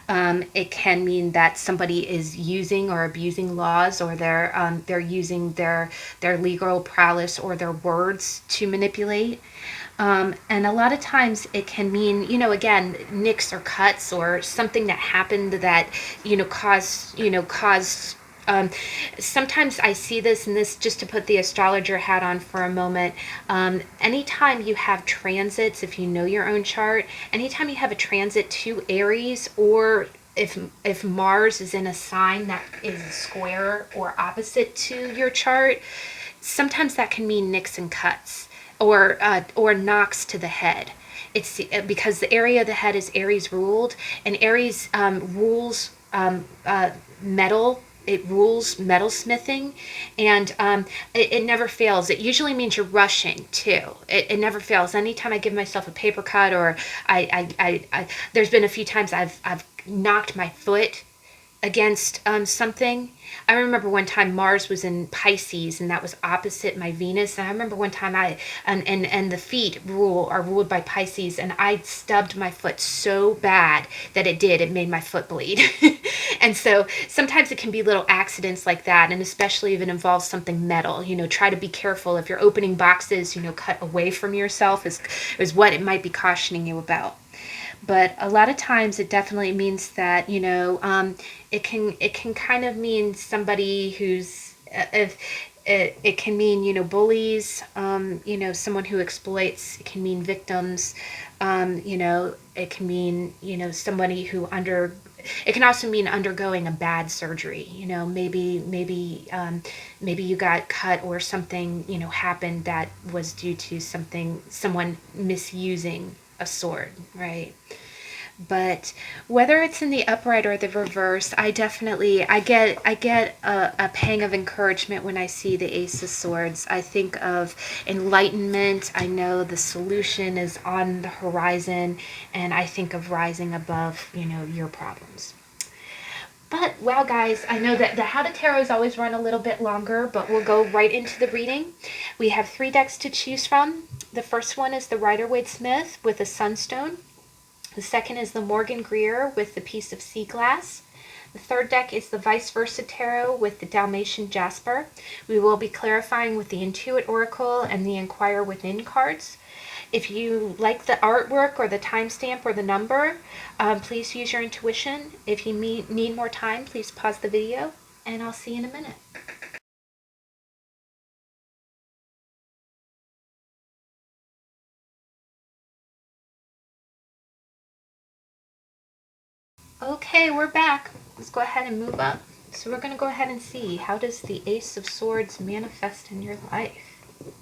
Speaker 1: It can mean that somebody is using or abusing laws, or they're using their legal prowess or their words to manipulate. And a lot of times it can mean, again, nicks or cuts or something that happened that, caused. Sometimes I see this, and this, just to put the astrologer hat on for a moment, anytime you have transits, if you know your own chart, anytime you have a transit to Aries, or if Mars is in a sign that is square or opposite to your chart, sometimes that can mean nicks and cuts, or knocks to the head. It's because the area of the head is Aries ruled, and Aries rules metal. It rules metalsmithing, and it never fails. It usually means you're rushing too. It never fails. Anytime I give myself a paper cut, or I there's been a few times I've knocked my foot against something. I remember one time Mars was in Pisces, and that was opposite my Venus. And I remember one time and the feet are ruled by Pisces, and I stubbed my foot so bad that it made my foot bleed. And so sometimes it can be little accidents like that, and especially if it involves something metal. Try to be careful if you're opening boxes. Cut away from yourself is what it might be cautioning you about. But a lot of times it definitely means that, it can kind of mean somebody who's, it can mean, bullies, someone who exploits. It can mean victims. It can mean, somebody who it can also mean undergoing a bad surgery. Maybe you got cut, or something, happened that was due to someone misusing a sword, right? But whether it's in the upright or the reverse, I get a pang of encouragement when I see the Ace of Swords. I think of enlightenment. I know the solution is on the horizon, and I think of rising above, your problems. But, wow, guys, I know that the How to Tarots always run a little bit longer, but we'll go right into the reading. We have 3 decks to choose from. The first one is the Rider-Waite-Smith with a Sunstone. The second is the Morgan Greer with the piece of sea glass. The third deck is the Vice Versa Tarot with the Dalmatian Jasper. We will be clarifying with the Intuit Oracle and the Inquire Within cards. If you like the artwork or the timestamp or the number, please use your intuition. If you need more time, please pause the video, and I'll see you in a minute. Okay, we're back. Let's go ahead and move up. So we're going to go ahead and see, how does the Ace of Swords manifest in your life?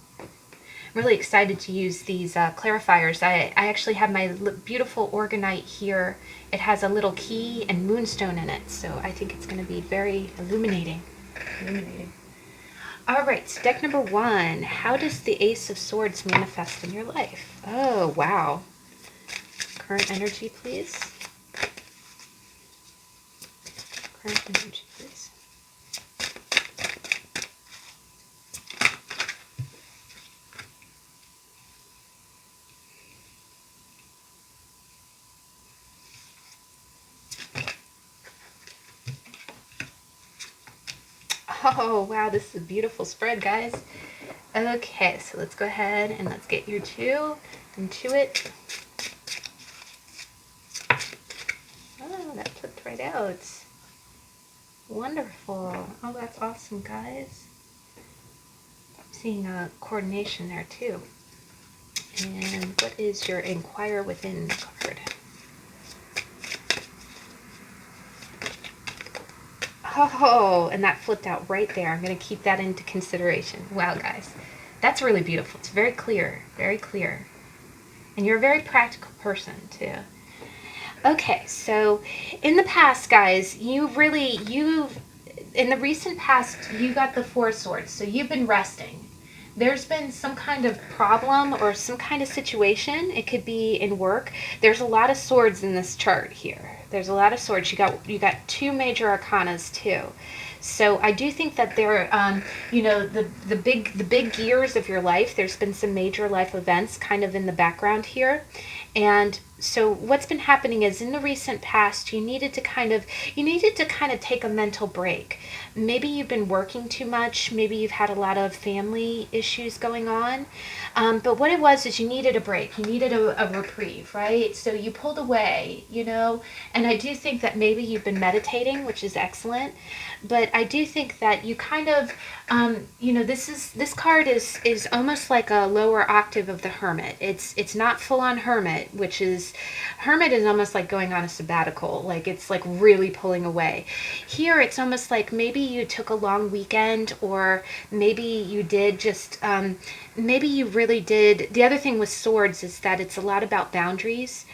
Speaker 1: I'm really excited to use these clarifiers. I actually have my beautiful Orgonite here. It has a little key and moonstone in it, so I think it's going to be very illuminating. All right, so deck number 1. How does the Ace of Swords manifest in your life? Oh, wow. Current energy, please. Current energy, please. Oh, wow, this is a beautiful spread, guys. Okay, so let's go ahead and let's get your 2 into it. Oh, that flipped right out. Wonderful. Oh, that's awesome, guys. I'm seeing a coordination there, too. And what is your Inquire Within card? Oh, and that flipped out right there. I'm going to keep that into consideration. Wow, guys. That's really beautiful. It's very clear. Very clear. And you're a very practical person, too. Okay, so in the past, guys, in the recent past, you got the 4 swords. So you've been resting. There's been some kind of problem or some kind of situation. It could be in work. There's a lot of swords in this chart here. There's a lot of swords. You got 2 major arcanas too. So I do think that there, the big gears of your life. There's been some major life events kind of in the background here, and so what's been happening is in the recent past you needed to kind of take a mental break. Maybe you've been working too much. Maybe you've had a lot of family issues going on. But what it was is you needed a break. You needed a reprieve, right? So you pulled away, and I do think that maybe you've been meditating, which is excellent. But I do think that you kind of, this card is almost like a lower octave of the Hermit. It's not full on Hermit, Hermit is almost like going on a sabbatical. Like it's like really pulling away. Here it's almost like maybe you took a long weekend, or maybe you did just, maybe you really did. The other thing with swords is that it's a lot about boundaries.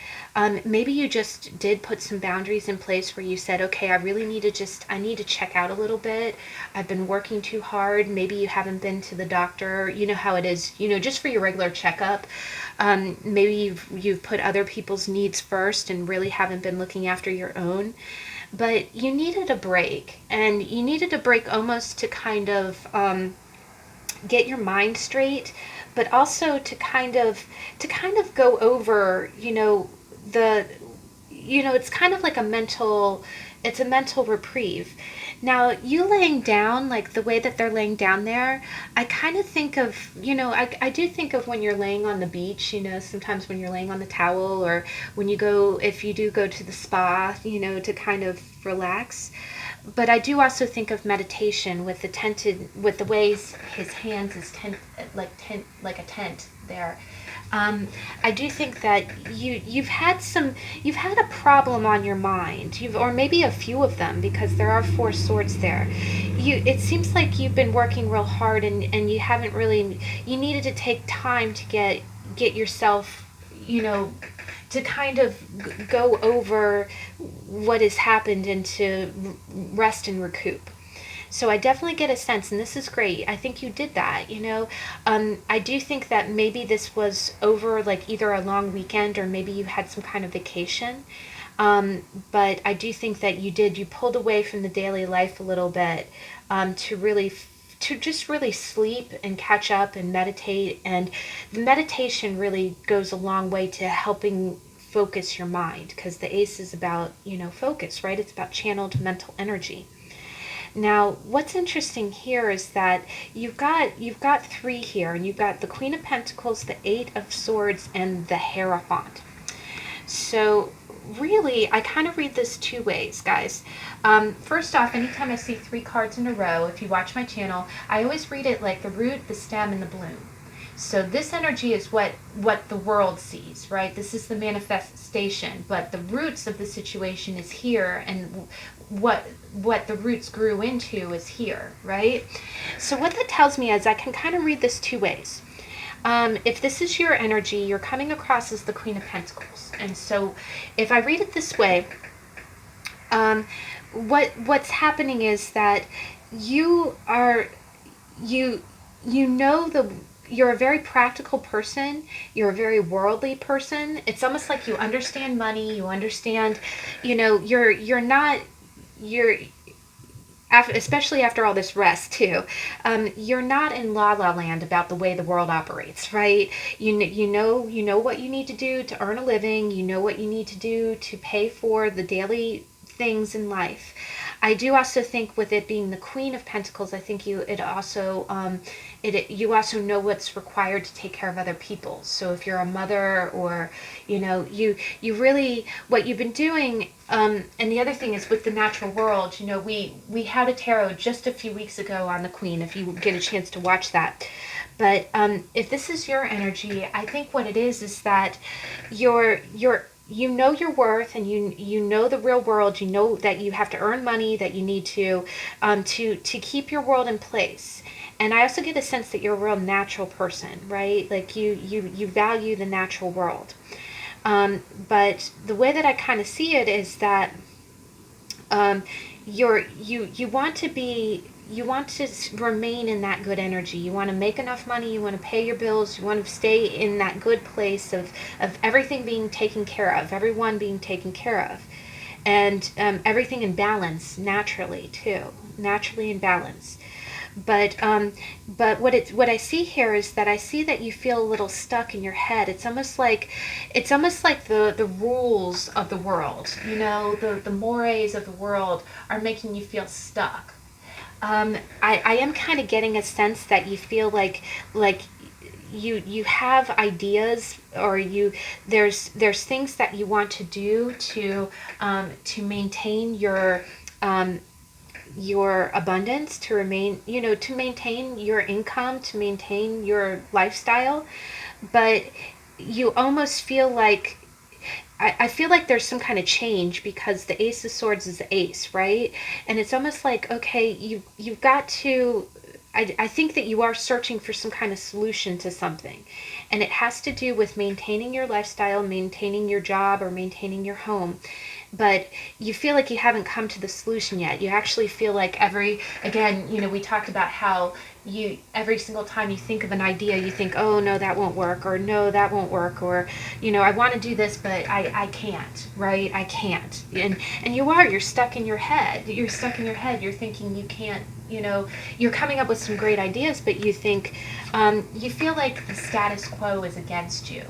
Speaker 1: Maybe you just did put some boundaries in place where you said, okay, I need to check out a little bit. I've been working too hard. Maybe you haven't been to the doctor. You know how it is, just for your regular checkup. Maybe you've put other people's needs first and really haven't been looking after your own. But you needed a break, and you needed a break almost to kind of get your mind straight, but also to kind of go over, it's kind of like it's a mental reprieve. Now, you laying down, like the way that they're laying down there, I kind of think of, I do think of when you're laying on the beach, sometimes when you're laying on the towel, or when if you do go to the spa, to kind of relax. But I do also think of meditation with the ways his hands is like a tent there. I do think that you've had a problem on your mind, or maybe a few of them, because there are 4 swords there. It seems like you've been working real hard, and you haven't really. You needed to take time to get yourself, to kind of go over what has happened and to rest and recoup. So I definitely get a sense, and this is great. I think you did that, I do think that maybe this was over like either a long weekend, or maybe you had some kind of vacation. But I do think that you pulled away from the daily life a little bit, to just really sleep and catch up and meditate. And the meditation really goes a long way to helping focus your mind, because the ace is about, focus, right? It's about channeled mental energy. Now, what's interesting here is that you've got 3 here, and you've got the Queen of Pentacles, the 8 of Swords, and the Hierophant. So really, I kind of read this 2 ways, guys. First off, anytime I see 3 cards in a row, if you watch my channel, I always read it like the root, the stem, and the bloom. So this energy is what the world sees, right? This is the manifestation, but the roots of the situation is here, and what the roots grew into is here, right? So what that tells me is I can kind of read this 2 ways. If this is your energy, you're coming across as the Queen of Pentacles. And so if I read it this way, what's happening is that you you you know the you're a very practical person, you're a very worldly person. It's almost like you understand money, you understand, you're not you're especially after all this rest too, you're not in la la land about the way the world operates, right? You know what you need to do to earn a living. You know what you need to do to pay for the daily things in life. I do also think with it being the Queen of Pentacles, I think you also know what's required to take care of other people. So if you're a mother, or you really, what you've been doing. And the other thing is with the natural world, we had a tarot just a few weeks ago on the Queen, if you get a chance to watch that. But if this is your energy, I think what it is that you know your worth, and you know the real world. You know that you have to earn money, that you need to keep your world in place. And I also get a sense that you're a real natural person, right? Like you value the natural world. But the way that I kind of see it is that you want to remain in that good energy. You want to make enough money, you want to pay your bills, you want to stay in that good place of everything being taken care of, everyone being taken care of, and everything in balance, naturally in balance. But what I see here is that I see that you feel a little stuck in your head. It's almost like the rules of the world, the mores of the world are making you feel stuck. I am kind of getting a sense that you feel like you have ideas, or there's things that you want to do to maintain your abundance, to maintain your income, to maintain your lifestyle. But you almost feel like, I feel like there's some kind of change, because the Ace of Swords is the ace, right? And it's almost like, okay, you've got to, I think that you are searching for some kind of solution to something. And it has to do with maintaining your lifestyle, maintaining your job, or maintaining your home. But you feel like you haven't come to the solution yet. You actually feel like we talked about how every single time you think of an idea, you think, oh no, that won't work, or no, that won't work, or I want to do this, but I can't, right? I can't. And you're stuck in your head. You're thinking you can't. You're coming up with some great ideas, but you think, you feel like the status quo is against you.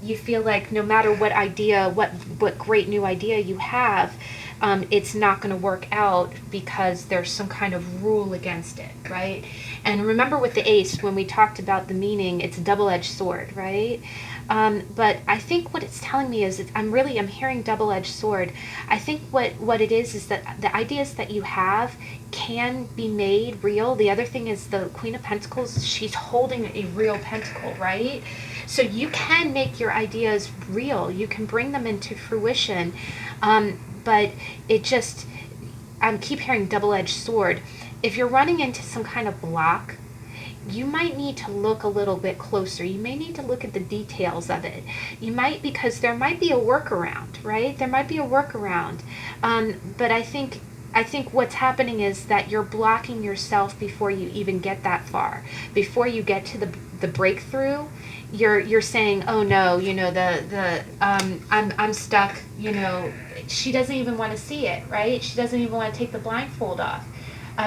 Speaker 1: You feel like no matter what idea, what great new idea you have, it's not going to work out, because there's some kind of rule against it, right? And remember with the ace, when we talked about the meaning, it's a double-edged sword, right? But I think what it's telling me is I'm hearing double-edged sword. I think what it is that the ideas that you have can be made real. The other thing is the Queen of Pentacles, she's holding a real pentacle, right? So you can make your ideas real. You can bring them into fruition. But I keep hearing double-edged sword. If you're running into some kind of block, you might need to look a little bit closer. You may need to look at the details of it. Because there might be a workaround, right? There might be a workaround. But I think what's happening is that you're blocking yourself before you even get that far. Before you get to the breakthrough, you're saying, oh no, I'm stuck. She doesn't even want to see it, right? She doesn't even want to take the blindfold off.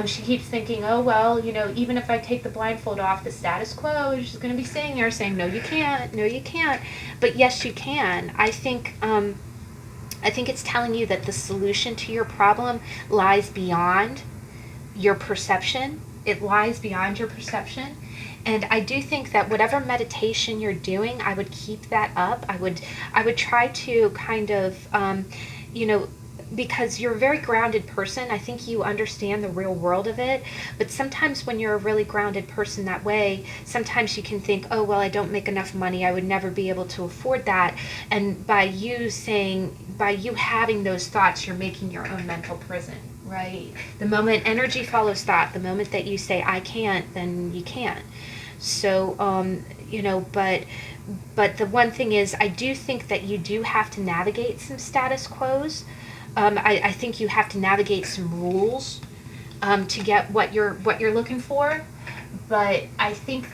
Speaker 1: She keeps thinking, oh well, even if I take the blindfold off, the status quo is just going to be sitting there saying, no, you can't. But yes, you can. I think it's telling you that the solution to your problem lies beyond your perception. It lies beyond your perception. And I do think that whatever meditation you're doing, I would keep that up. I would try to kind of, because you're a very grounded person. I think you understand the real world of it. But sometimes when you're a really grounded person that way, sometimes you can think, oh, well, I don't make enough money. I would never be able to afford that. And by you having those thoughts, you're making your own mental prison, right? The moment energy follows thought, the moment that you say, I can't, then you can't. So, but the one thing is, I do think that you do have to navigate some status quos. I think you have to navigate some rules to get what you're looking for. But I think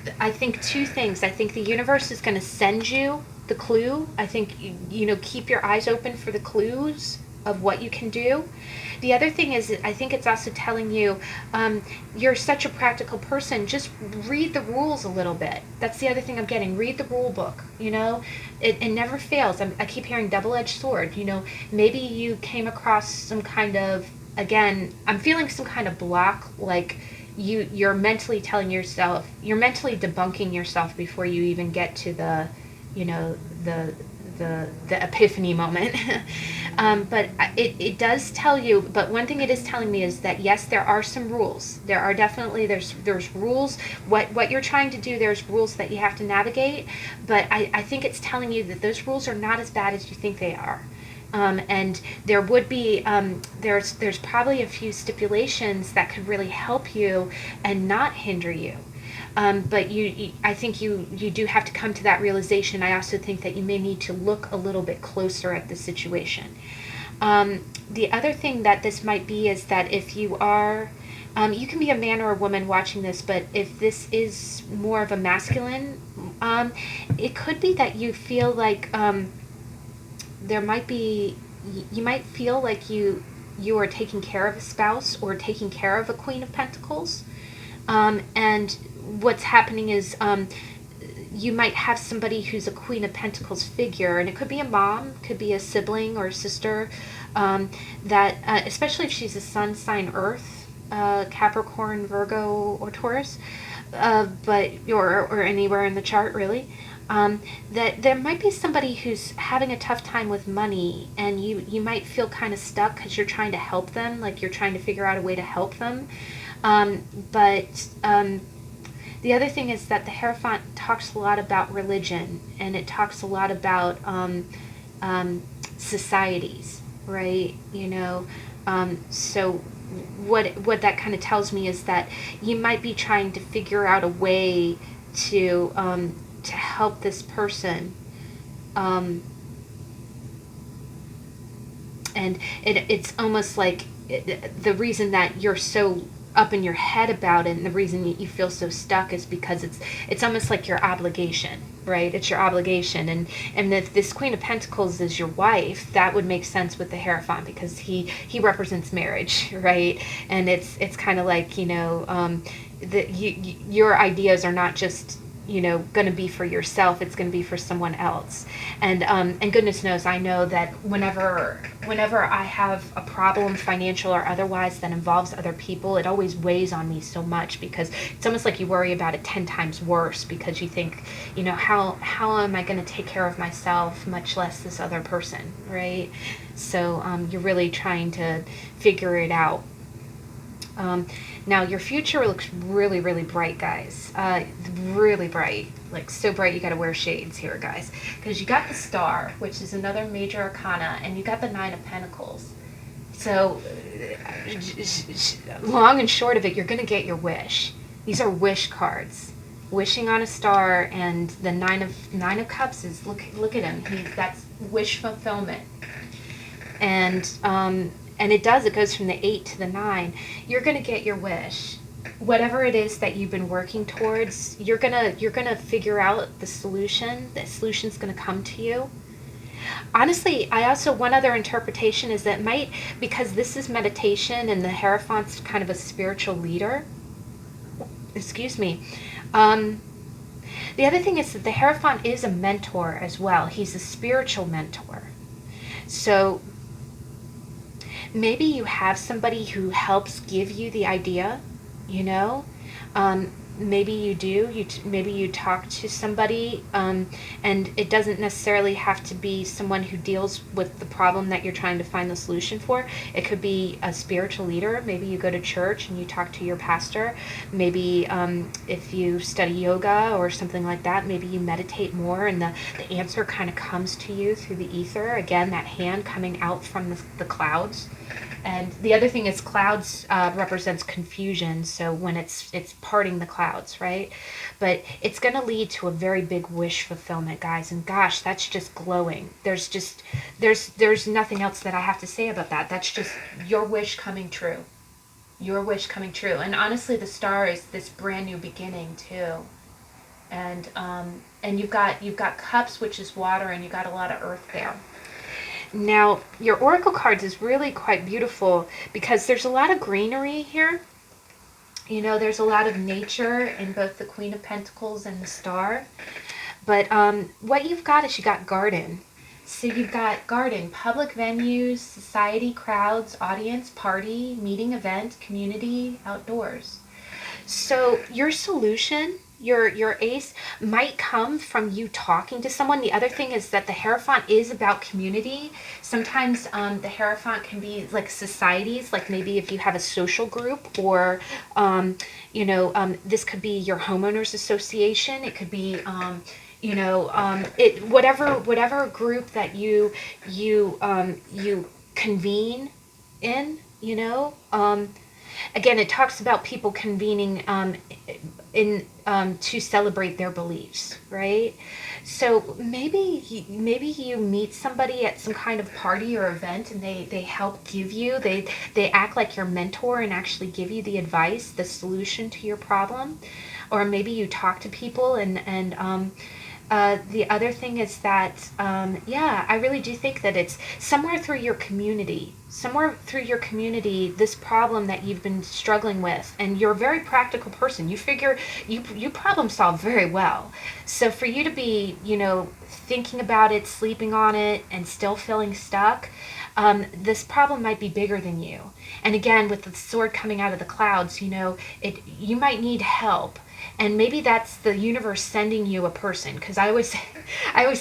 Speaker 1: two things. I think the universe is going to send you the clue. I think you know, keep your eyes open for the clues of what you can do. The other thing is, I think it's also telling you, you're such a practical person. Just read the rules a little bit. That's the other thing I'm getting. Read the rule book. You know, it never fails. I keep hearing double-edged sword. You know, maybe you came across some kind of, again, I'm feeling some kind of block, like you're mentally telling yourself, you're mentally debunking yourself before you even get to the, you know, the epiphany moment. But it does tell you, but one thing it is telling me is that yes, there are some rules. There are definitely, there's rules. What you're trying to do, there's rules that you have to navigate, but I think it's telling you that those rules are not as bad as you think they are. And there would be, there's probably a few stipulations that could really help you and not hinder you. But I think you do have to come to that realization. I also think that you may need to look a little bit closer at the situation. The other thing that this might be is that if you are, you can be a man or a woman watching this, but if this is more of a masculine, it could be that you feel like there might be, you might feel like you are taking care of a spouse or taking care of a Queen of Pentacles. And what's happening is you might have somebody who's a Queen of Pentacles figure, and it could be a mom, could be a sibling or a sister, that especially if she's a sun sign Earth, Capricorn, Virgo, or Taurus, but or anywhere in the chart really. That there might be somebody who's having a tough time with money, and you might feel kind of stuck because you're trying to help them, like you're trying to figure out a way to help them. But the other thing is that the Hierophant talks a lot about religion, and it talks a lot about societies, right? You know, so what that kind of tells me is that you might be trying to figure out a way to help this person, and it's almost like the reason that you're so up in your head about it, and the reason you feel so stuck is because it's almost like your obligation, right? It's your obligation, and if this Queen of Pentacles is your wife, that would make sense with the Hierophant, because he represents marriage, right? And it's kind of like, you know, your ideas are not just, you know, going to be for yourself, it's going to be for someone else. And goodness knows, I know that whenever I have a problem, financial or otherwise, that involves other people, it always weighs on me so much, because it's almost like you worry about it 10 times worse, because you think, you know, how am I going to take care of myself, much less this other person, right? So you're really trying to figure it out. Now your future looks really, really bright, guys. Really bright, like so bright you got to wear shades here, guys, because you got the Star, which is another major arcana, and you got the Nine of Pentacles. So long and short of it, you're going to get your wish. These are wish cards. Wishing on a star, and the Nine of Cups is, look at him. That's wish fulfillment. And it goes from the 8 to the 9. You're going to get your wish. Whatever it is that you've been working towards, you're going to figure out the solution. The solution's going to come to you. Honestly, one other interpretation is that might, because this is meditation and the Hierophant's kind of a spiritual leader. Excuse me. The other thing is that the Hierophant is a mentor as well. He's a spiritual mentor. So maybe you have somebody who helps give you the idea, you know. Maybe you do. Maybe you talk to somebody, and it doesn't necessarily have to be someone who deals with the problem that you're trying to find the solution for. It could be a spiritual leader. Maybe you go to church and you talk to your pastor. Maybe if you study yoga or something like that, maybe you meditate more, and the answer kind of comes to you through the ether. Again, that hand coming out from the clouds. And the other thing is clouds represents confusion, so when it's parting the clouds, right? But it's going to lead to a very big wish fulfillment, guys. And gosh, that's just glowing. There's nothing else that I have to say about that. That's just your wish coming true. your wish coming true. And honestly, the star is this brand new beginning too. And you've got cups, which is water, and you've got a lot of earth there. Now, your oracle cards is really quite beautiful because there's a lot of greenery here. You know, there's a lot of nature in both the Queen of Pentacles and the Star. But what you've got is you got garden. So you've got garden, public venues, society, crowds, audience, party, meeting, event, community, outdoors. So your solution, your ace, might come from you talking to someone. The other thing is that the Hierophant is about community. Sometimes the Hierophant can be like societies, like maybe if you have a social group, or this could be your homeowners association. It could be whatever group that you convene in. Again, it talks about people convening to celebrate their beliefs, right? So maybe you meet somebody at some kind of party or event, and they help give you, they act like your mentor and actually give you the advice, the solution to your problem. Or maybe you talk to people and the other thing is that, I really do think that it's somewhere through your community, this problem that you've been struggling with, and you're a very practical person. You figure, you problem solve very well. So for you to be, thinking about it, sleeping on it, and still feeling stuck, this problem might be bigger than you. And again, with the sword coming out of the clouds, you might need help. And maybe that's the universe sending you a person, because I always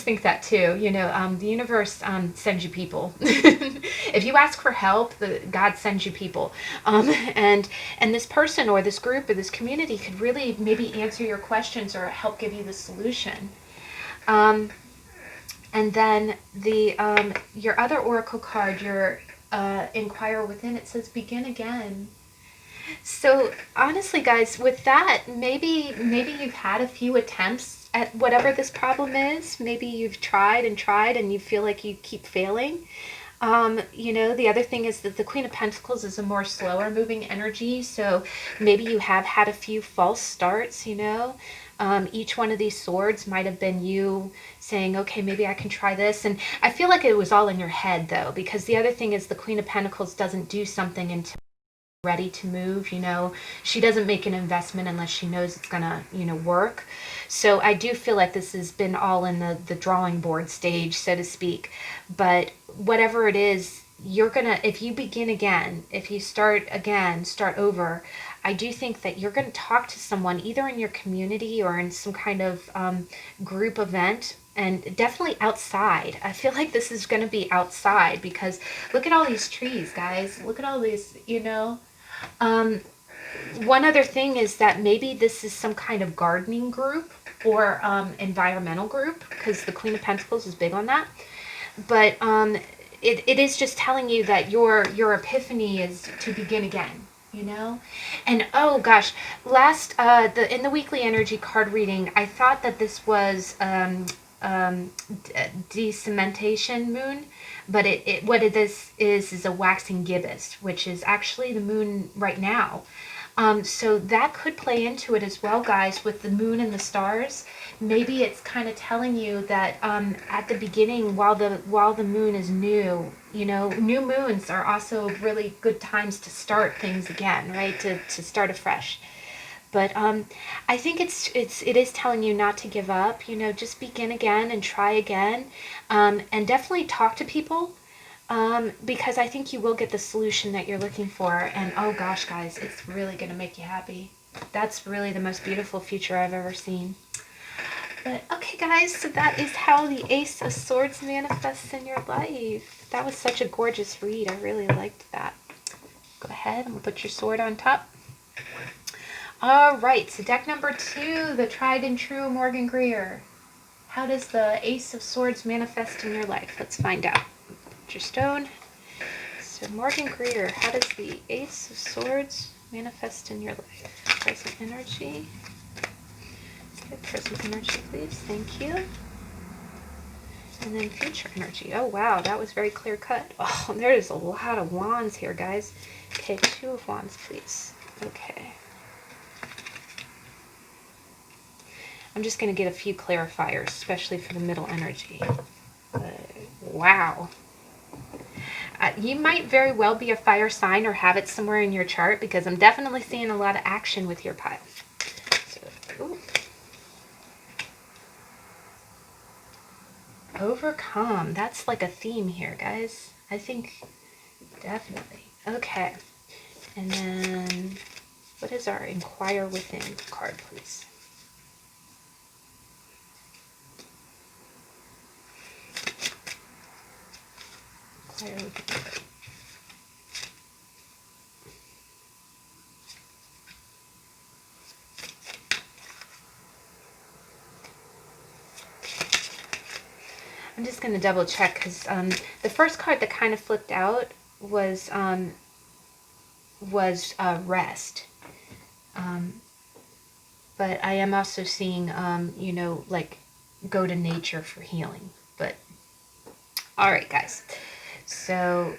Speaker 1: think that too. The universe sends you people. If you ask for help, God sends you people. And this person or this group or this community could really maybe answer your questions or help give you the solution. And then your other oracle card, your Inquire Within, it says begin again. So honestly, guys, with that, maybe you've had a few attempts at whatever this problem is. Maybe you've tried and you feel like you keep failing. The other thing is that the Queen of Pentacles is a more slower moving energy. So maybe you have had a few false starts, each one of these swords might have been you saying, okay, maybe I can try this. And I feel like it was all in your head though, because the other thing is the Queen of Pentacles doesn't do something until ready to move. She doesn't make an investment unless she knows it's gonna work. So I do feel like this has been all in the drawing board stage, so to speak. But whatever it is, if you begin again, if you start over, I do think that you're going to talk to someone either in your community or in some kind of group event. And definitely outside. I feel like this is going to be outside, because look at all these trees, guys. Look at all these, One other thing is that maybe this is some kind of gardening group or environmental group, because the Queen of Pentacles is big on that. But it is just telling you that your epiphany is to begin again. And oh gosh, in the weekly energy card reading, I thought that this was decementation moon, but what it is a waxing gibbous, which is actually the moon right now. So that could play into it as well, guys, with the moon and the stars. Maybe it's kind of telling you that at the beginning, while the moon is new, new moons are also really good times to start things again, right? To start afresh. But I think it is telling you not to give up. Just begin again and try again, and definitely talk to people. Because I think you will get the solution that you're looking for. And oh gosh, guys, it's really going to make you happy. That's really the most beautiful future I've ever seen. But okay, guys, so that is how the Ace of Swords manifests in your life. That was such a gorgeous read. I really liked that. Go ahead and put your sword on top. All right, so deck number 2, the tried and true Morgan Greer. How does the Ace of Swords manifest in your life? Let's find out. Your stone. So Morgan Greer, how does the Ace of Swords manifest in your life? Present energy. Okay, present energy, please. Thank you. And then future energy. Oh, wow, that was very clear cut. Oh, there's a lot of wands here, guys. Okay, 2 of wands, please. Okay. I'm just going to get a few clarifiers, especially for the middle energy. Wow. You might very well be a fire sign or have it somewhere in your chart, because I'm definitely seeing a lot of action with your pile. So, ooh. Overcome. That's like a theme here, guys. I think definitely. Okay. And then what is our Inquire Within card, please? Inquire Within. I'm just going to double check, because the first card that kind of flipped out was rest. But I am also seeing, you know, like go to nature for healing. But all right, guys. So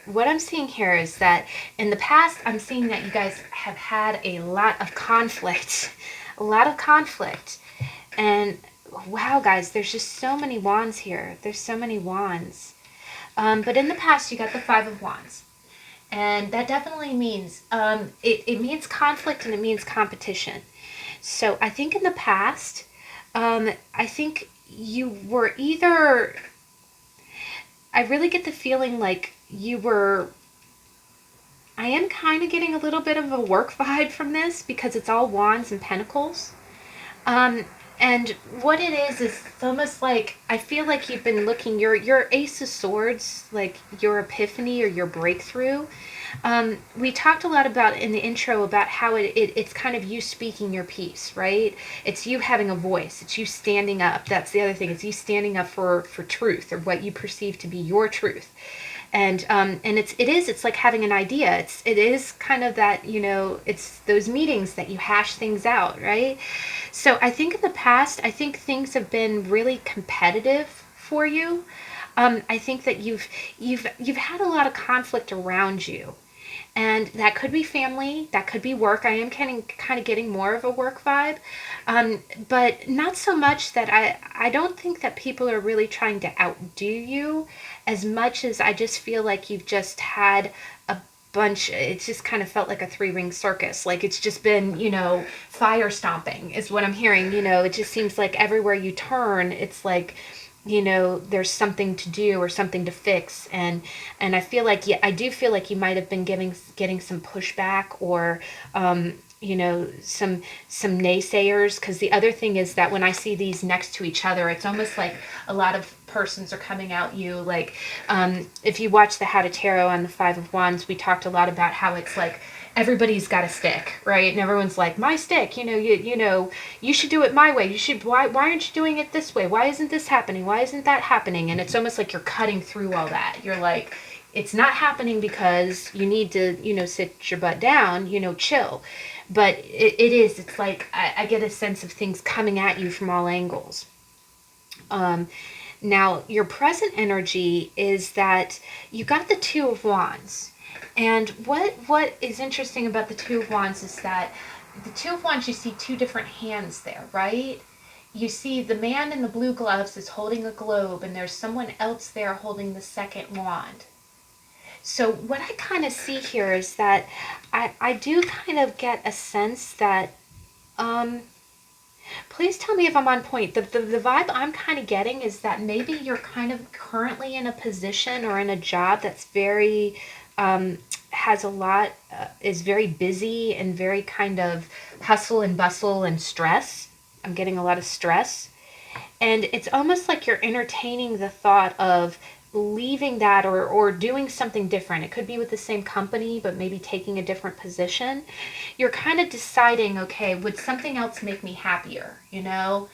Speaker 1: what I'm seeing here is that in the past, I'm seeing that you guys have had a lot of conflict, a lot of conflict. And wow, guys, there's just so many wands here. There's so many wands. But in the past, you got the 5 of wands. And that definitely means, it means conflict, and it means competition. So I think in the past, I think you were either, I really get the feeling like you were, I am kind of getting a little bit of a work vibe from this, because it's all wands and pentacles. And what it is it's almost like, I feel like you've been looking, your Ace of Swords, like your epiphany or your breakthrough. We talked a lot about in the intro about how it's kind of you speaking your piece, right? It's you having a voice. It's you standing up. That's the other thing. It's you standing up for truth, or what you perceive to be your truth. And it's like having an idea. It is kind of that, you know, it's those meetings that you hash things out, right? So I think in the past, I think things have been really competitive for you. I think that you've had a lot of conflict around you. And that could be family, that could be work. I am kind of getting more of a work vibe, but not so much that I don't think that people are really trying to outdo you, as much as I just feel like you've just had a bunch. It's just kind of felt like a 3-ring circus. Like it's just been, you know, fire stomping is what I'm hearing. You know, it just seems like everywhere you turn, it's like, you know, there's something to do or something to fix. And I feel like, yeah, I do feel like you might have been getting some pushback, or you know, some naysayers. Because the other thing is that when I see these next to each other, it's almost like a lot of persons are coming at you. Like if you watch the How to Tarot on the 5 of Wands, we talked a lot about how it's like everybody's got a stick, right? And everyone's like, my stick, you know, you should do it my way. You should, why aren't you doing it this way? Why isn't this happening? Why isn't that happening? And it's almost like you're cutting through all that. You're like, it's not happening because you need to, you know, sit your butt down, you know, chill. But it's like, I get a sense of things coming at you from all angles. Now, your present energy is that you got the 2 of Wands. And what is interesting about the 2 of Wands is that the 2 of Wands, you see 2 different hands there, right? You see the man in the blue gloves is holding a globe, and there's someone else there holding the second wand. So what I kind of see here is that I do kind of get a sense that, please tell me if I'm on point. The vibe I'm kind of getting is that maybe you're kind of currently in a position or in a job that's very, has a lot, is very busy and very kind of hustle and bustle and stress. I'm getting a lot of stress. And it's almost like you're entertaining the thought of leaving that, or doing something different. It could be with the same company, but maybe taking a different position. You're kind of deciding, okay, would something else make me happier? You know,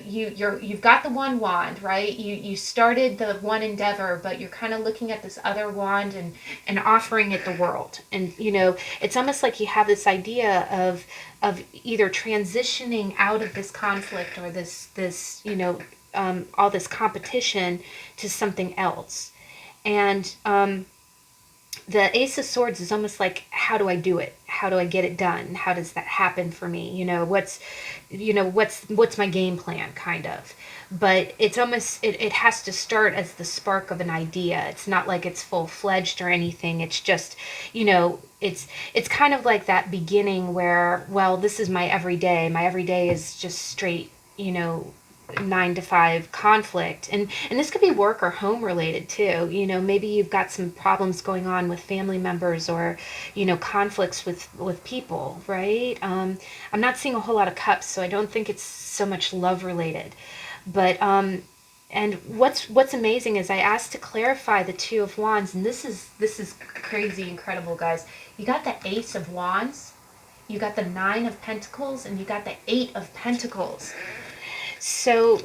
Speaker 1: you've got the one wand, right? You started the one endeavor, but you're kind of looking at this other wand and offering it the world. And, you know, it's almost like you have this idea of either transitioning out of this conflict, or this, you know, all this competition to something else. And the Ace of Swords is almost like, how do I do it? How do I get it done? How does that happen for me? What's my game plan, kind of. But it's almost, it has to start as the spark of an idea. It's not like it's full-fledged or anything. It's just, it's kind of like that beginning where, well, this is my everyday. My everyday is just straight, 9 to 5 conflict, and this could be work or home related too. Maybe you've got some problems going on with family members, or conflicts with people, right? I'm not seeing a whole lot of cups, so I don't think it's so much love related. But and what's amazing is I asked to clarify the Two of Wands, and this is crazy incredible, guys. You got the Ace of Wands, you got the Nine of Pentacles, and you got the Eight of Pentacles. So,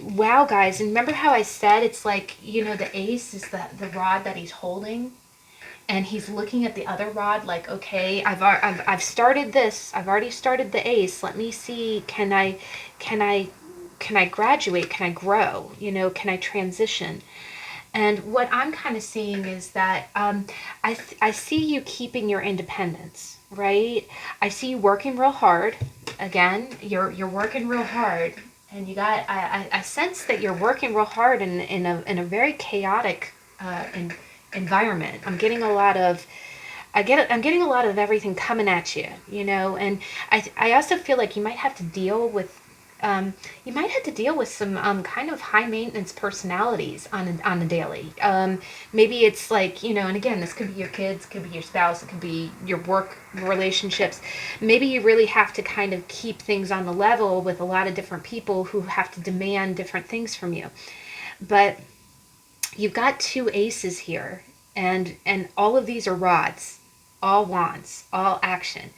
Speaker 1: wow, guys, and remember how I said it's like, the ace is the rod that he's holding, and he's looking at the other rod like, okay, I've started this, I've already started the ace. Let me see, can I graduate? Can I grow? Can I transition? And what I'm kind of seeing is that I see you keeping your independence, right? I see you working real hard. Again, you're working real hard. And I sense that you're working real hard in a very chaotic environment. I'm getting a lot of everything coming at you, and I also feel like you might have to deal with some kind of high maintenance personalities on a daily. Maybe it's like, and again, this could be your kids, could be your spouse, it could be your work relationships. Maybe you really have to kind of keep things on the level with a lot of different people who have to demand different things from you. But you've got two aces here, and all of these are rods, all wands, all action.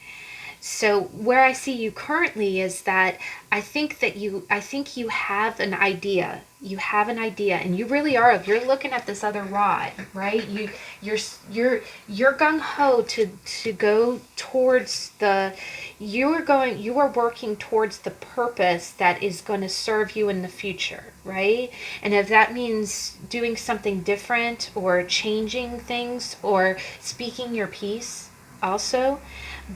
Speaker 1: So where I see you currently is that I think you have an idea. You have an idea, and you really are. If you're looking at this other rod, right? You're gung ho to go towards you are working towards the purpose that is going to serve you in the future, right? And if that means doing something different, or changing things, or speaking your piece also.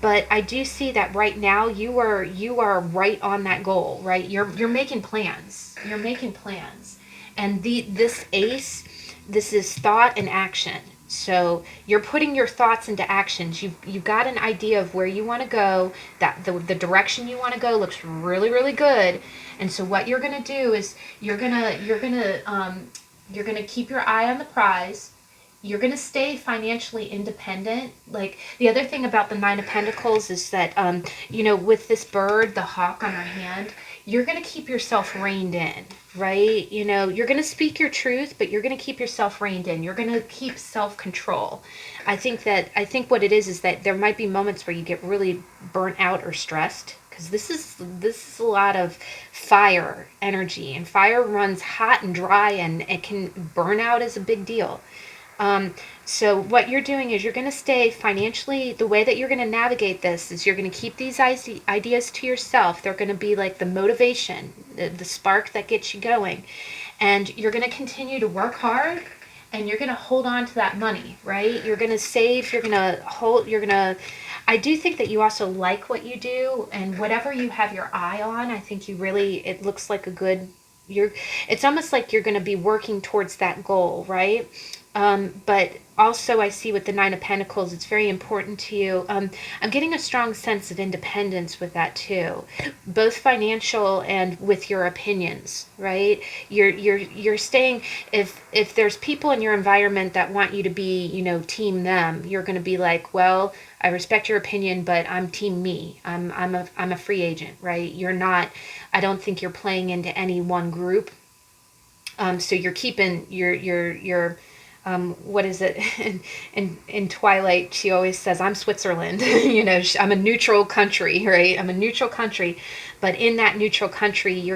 Speaker 1: But I do see that right now you are right on that goal, right? You're making plans. You're making plans. And this ace, this is thought and action. So you're putting your thoughts into actions. You've got an idea of where you want to go, that the direction you want to go looks really, really good. And so what you're going to do is you're going to keep your eye on the prize. You're going to stay financially independent. Like, the other thing about the Nine of Pentacles is that, with this bird, the hawk on her hand, you're going to keep yourself reined in, right? You're going to speak your truth, but you're going to keep yourself reined in. You're going to keep self-control. I think what it is that there might be moments where you get really burnt out or stressed, because this is a lot of fire energy, and fire runs hot and dry, and it can burn out is a big deal. So what you're doing is you're going to stay financially, the way that you're going to navigate this is you're going to keep these ideas to yourself. They're going to be like the motivation, the spark that gets you going. And you're going to continue to work hard, and you're going to hold on to that money, right? You're going to save, I do think that you also like what you do, and whatever you have your eye on, I think it looks like it's almost like you're going to be working towards that goal, right? But also I see with the Nine of Pentacles, it's very important to you. I'm getting a strong sense of independence with that too, both financial and with your opinions, right? You're staying, if there's people in your environment that want you to be, team them, you're going to be like, well, I respect your opinion, but I'm team me. I'm a free agent, right? I don't think you're playing into any one group. So you're keeping your what is it in Twilight, she always says, I'm Switzerland. I'm a neutral country, right? I'm a neutral country, but in that neutral country,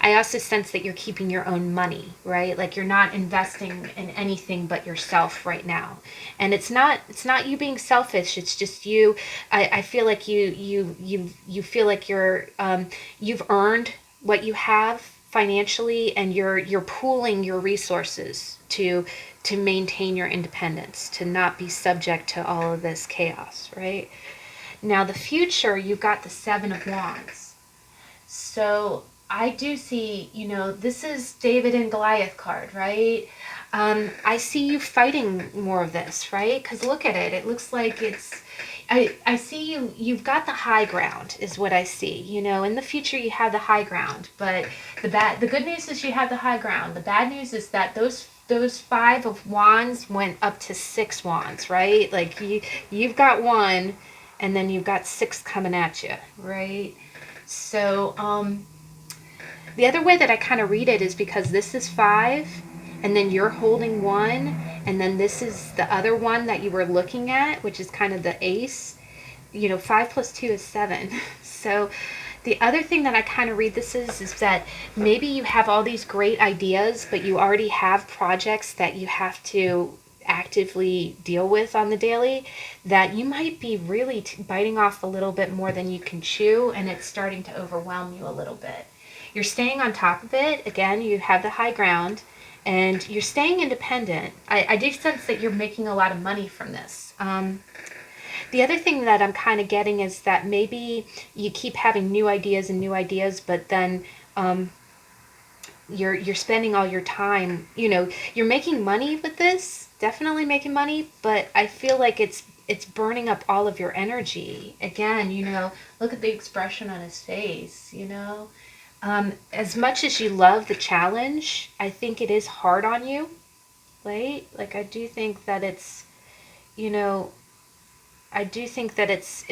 Speaker 1: I also sense that you're keeping your own money, right? Like, you're not investing in anything but yourself right now. And it's not you being selfish, it's just you. I feel like you feel like you've earned what you have financially, and you're pooling your resources to maintain your independence, to not be subject to all of this chaos, right? Now the future, you've got the Seven of Wands. So I do see, this is David and Goliath card, right? I see you fighting more of this, right? Because look at it. It looks like I see you've got the high ground is what I see. In the future you have the high ground, but the good news is you have the high ground. The bad news is that those Five of Wands went up to 6 wands, right? Like you've got one, and then you've got 6 coming at you, right? So the other way that I kind of read it is because this is 5, and then you're holding 1, and then this is the other one that you were looking at, which is kind of the ace. 5 plus 2 is 7. So the other thing that I kind of read this is that maybe you have all these great ideas, but you already have projects that you have to actively deal with on the daily, that you might be really biting off a little bit more than you can chew, and it's starting to overwhelm you a little bit. You're staying on top of it. Again, you have the high ground, and you're staying independent. I do sense that you're making a lot of money from this. The other thing that I'm kind of getting is that maybe you keep having new ideas, but then you're spending all your time. You're making money with this, definitely making money, but I feel like it's burning up all of your energy. Again, look at the expression on his face. As much as you love the challenge, I think it is hard on you, right? Like I do think that it's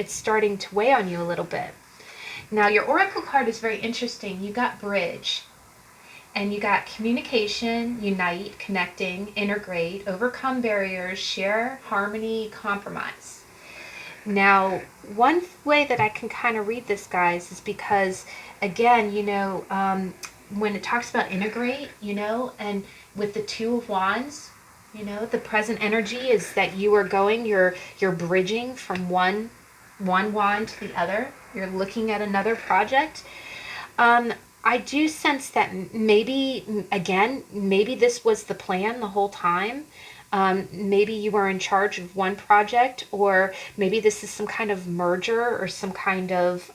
Speaker 1: starting to weigh on you a little bit. Now your oracle card is very interesting. You got bridge, and you got communication, unite, connecting, integrate, overcome barriers, share, harmony, compromise. Now, one way that I can kind of read this, guys, is because, again, when it talks about integrate, and with the Two of Wands, the present energy is that you're bridging from one wand to the other. You're looking at another project. I do sense that maybe this was the plan the whole time. Maybe you were in charge of one project, or maybe this is some kind of merger or some kind of,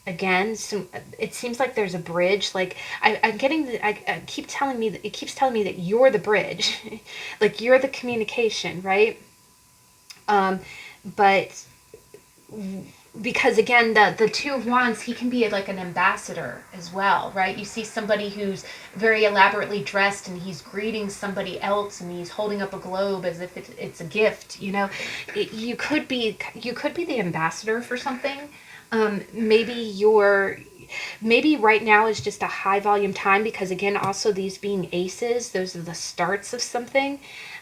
Speaker 1: it seems like there's a bridge. Like I'm getting, it keeps telling me that you're the bridge, like you're the communication, right? But because again, the Two of Wands, he can be like an ambassador as well, right? You see somebody who's very elaborately dressed, and he's greeting somebody else, and he's holding up a globe as if it's a gift. You could be the ambassador for something. Maybe right now is just a high volume time, because again, also these being aces, those are the starts of something.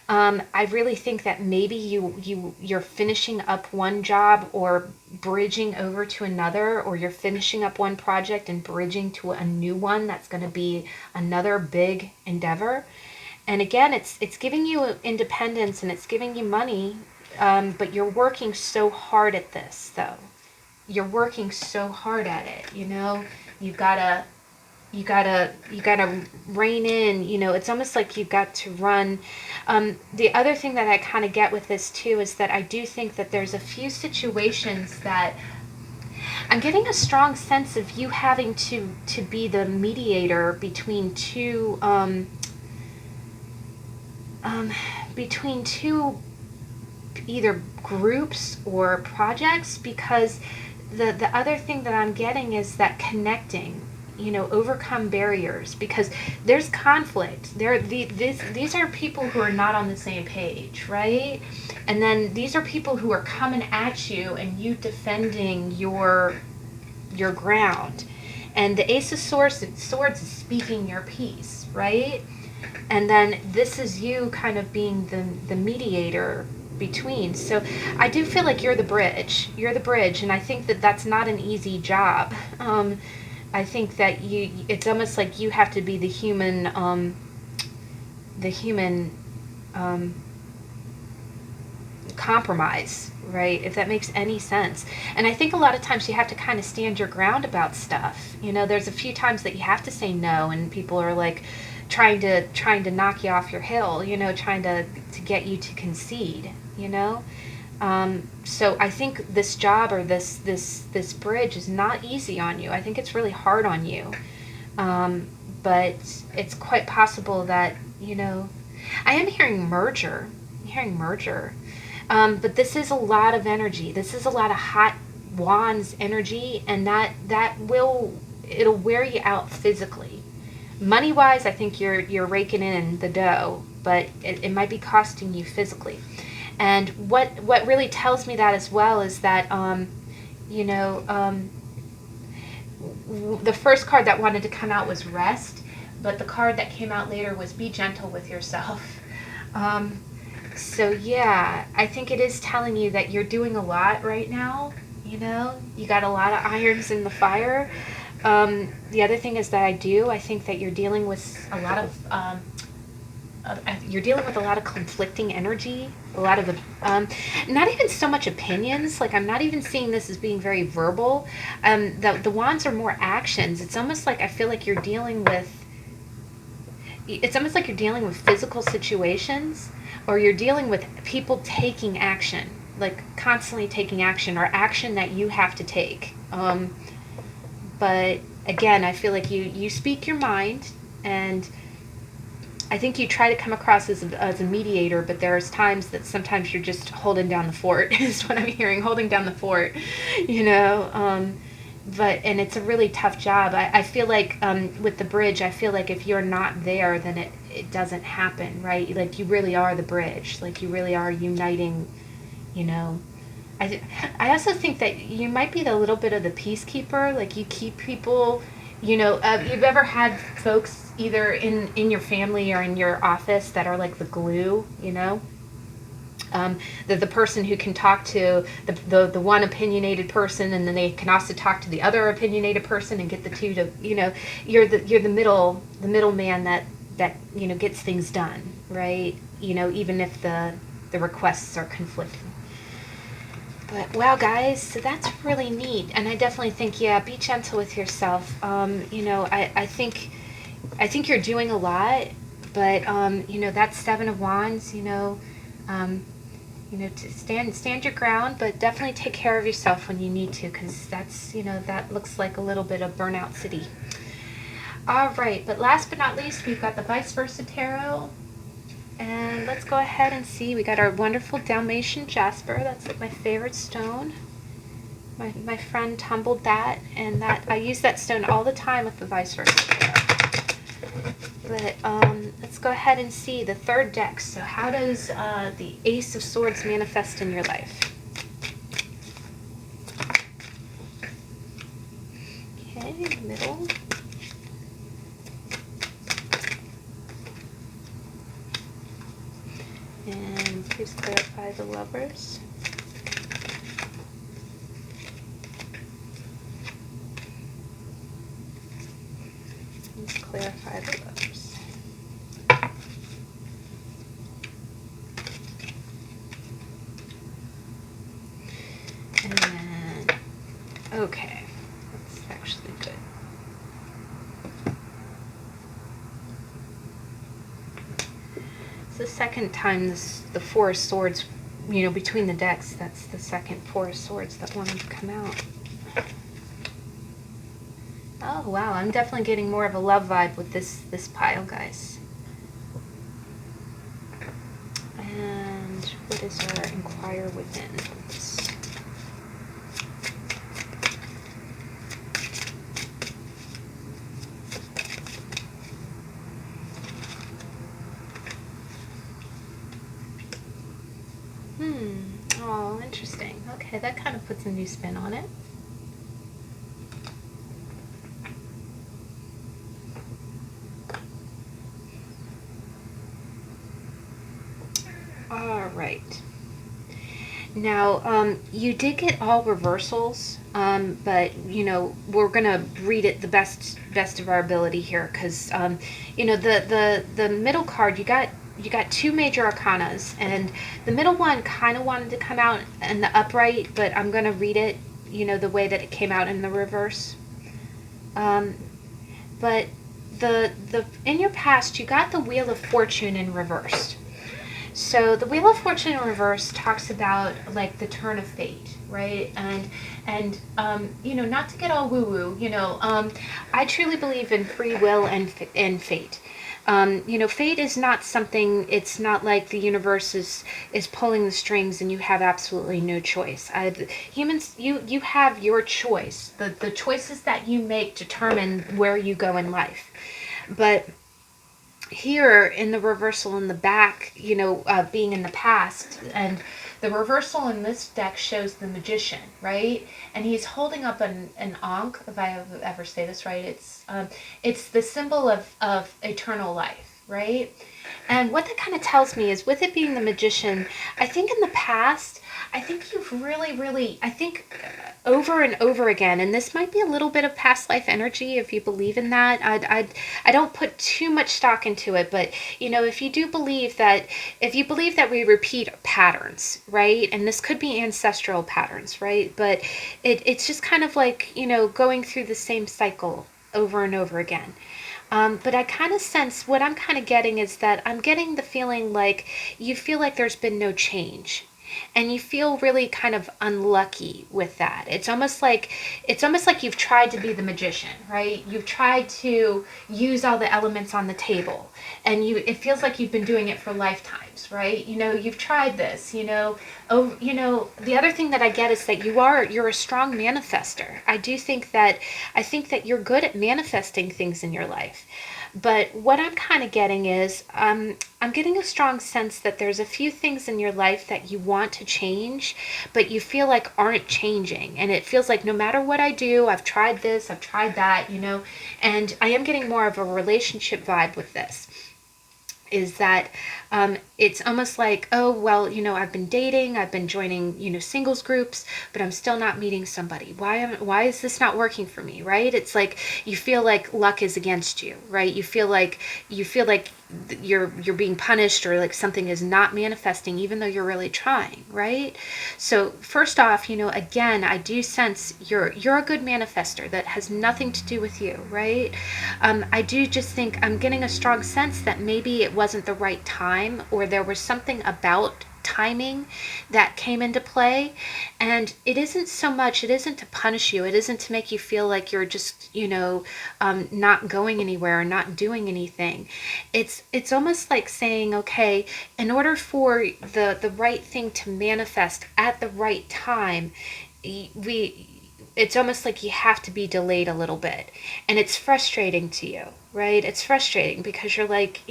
Speaker 1: I really think that maybe you're finishing up one job or bridging over to another, or you're finishing up one project and bridging to a new one that's going to be another big endeavor. And again, it's giving you independence, and it's giving you money, but you're working so hard at this, though. You're working so hard at it. You gotta rein in. It's almost like you've got to run. The other thing that I kind of get with this too is that I do think that there's a few situations that I'm getting a strong sense of you having to be the mediator between two either groups or projects, because the other thing that I'm getting is that connecting, overcome barriers, because there's conflict. These are people who are not on the same page, right? And then these are people who are coming at you, and you defending your ground. And the Ace of Swords is speaking your piece, right? And then this is you kind of being the mediator between. So I do feel like you're the bridge, and I think that that's not an easy job. I think that it's almost like you have to be the human compromise, right? If that makes any sense. And I think a lot of times you have to kind of stand your ground about stuff. You know, there's a few times that you have to say no, and people are like trying to knock you off your hill, you know, trying to get you to concede, you know. So I think this job, or this bridge, is not easy on you. I think it's really hard on you. But it's quite possible that, you know, I am hearing merger. I'm hearing merger. But this is a lot of energy. This is a lot of hot wands energy, and it'll wear you out physically. Money wise, I think you're raking in the dough, but it might be costing you physically. And what really tells me that as well is that you know, the first card that wanted to come out was rest, but the card that came out later was be gentle with yourself. So yeah, I think it is telling you that you're doing a lot right now. You know, you got a lot of irons in the fire. The other thing is that I think that you're dealing with a lot of conflicting energy, a lot of not even so much opinions. Like, I'm not even seeing this as being very verbal. The wands are more actions. It's almost like I feel like you're dealing with. It's almost like you're dealing with physical situations, or you're dealing with people taking action, like constantly taking action, or action that you have to take. But again, I feel like you speak your mind, and I think you try to come across as a mediator, but there's times that sometimes you're just holding down the fort, is what I'm hearing, holding down the fort, you know. And it's a really tough job. I feel like with the bridge, I feel like if you're not there, then it doesn't happen, right? Like, you really are the bridge. Like, you really are uniting, you know. I also think that you might be the little bit of the peacekeeper. Like, you keep people, you know. You've ever had folks either in your family or in your office that are like the glue, you know? The person who can talk to the one opinionated person, and then they can also talk to the other opinionated person and get the two to, you know, you're the middleman that you know, gets things done, right? You know, even if the requests are conflicting. But wow, guys, so that's really neat. And I definitely think, yeah, be gentle with yourself. You know, I think you're doing a lot, but you know, that Seven of Wands, you know, to stand your ground, but definitely take care of yourself when you need to, because that's, you know, that looks like a little bit of burnout city. All right, but last but not least, we've got the Vice Versa Tarot. And let's go ahead and see. We got our wonderful Dalmatian Jasper. That's like my favorite stone. My friend tumbled that, and that I use that stone all the time with the Vice Versa Tarot. But let's go ahead and see the third deck. So how does the Ace of Swords manifest in your life? Okay, middle. And please clarify the Lovers. Please clarify the Lovers. And then, okay, that's actually good. It's the second time the Four of Swords, you know, between the decks, that's the second Four of Swords that wanted to come out. Oh wow, I'm definitely getting more of a love vibe with this pile, guys. And what is our Inquire Within? Oh, interesting. Okay, that kind of puts a new spin on it. All right. Now, you did get all reversals, but, you know, we're going to read it the best of our ability here, because, you know, the middle card, you got you got two major arcanas, and the middle one kind of wanted to come out in the upright, but I'm going to read it, the way that it came out in the reverse. But the in your past, you got the Wheel of Fortune in reverse. So the Wheel of Fortune in reverse talks about like the turn of fate, right? And not to get all woo woo, I truly believe in free will and fate. Fate is not something. It's not like the universe is pulling the strings and you have absolutely no choice. Humans, you have your choice. The choices that you make determine where you go in life. But here in the reversal in the back, being in the past, and the reversal in this deck shows the Magician, right? And he's holding up an ankh, if I ever say this right. It's the symbol of eternal life, right? And what that kind of tells me is, with it being the Magician, I think in the past, I think you've really, over and over again, and this might be a little bit of past life energy if you believe in that. I don't put too much stock into it, but if you believe that we repeat patterns, right? And this could be ancestral patterns, right? But it's just kind of like, going through the same cycle over and over again. But I kind of sense, what I'm kind of getting is that I'm getting the feeling like you feel like there's been no change. And you feel really kind of unlucky with that. It's almost like you've tried to be the Magician, right? You've tried to use all the elements on the table, and it feels like you've been doing it for lifetimes, right? You've tried this, the other thing that I get is that you're a strong manifester. I think that you're good at manifesting things in your life. But what I'm kind of getting is, I'm getting a strong sense that there's a few things in your life that you want to change, but you feel like aren't changing. And it feels like no matter what I do, I've tried this, I've tried that, and I am getting more of a relationship vibe with this. Is that it's almost like, oh, well, I've been dating, I've been joining, singles groups, but I'm still not meeting somebody. Why is this not working for me, right? It's like you feel like luck is against you, right? You feel like you're being punished, or like something is not manifesting even though you're really trying, right? So first off, again, I do sense you're a good manifester. That has nothing to do with you, right? I do just think I'm getting a strong sense that maybe it wasn't the right time, or there was something about timing that came into play. And it isn't to punish you, it isn't to make you feel like you're just not going anywhere or not doing anything. It's almost like saying, okay, in order for the right thing to manifest at the right time, it's almost like you have to be delayed a little bit. And it's frustrating to you, right? It's frustrating because you're like,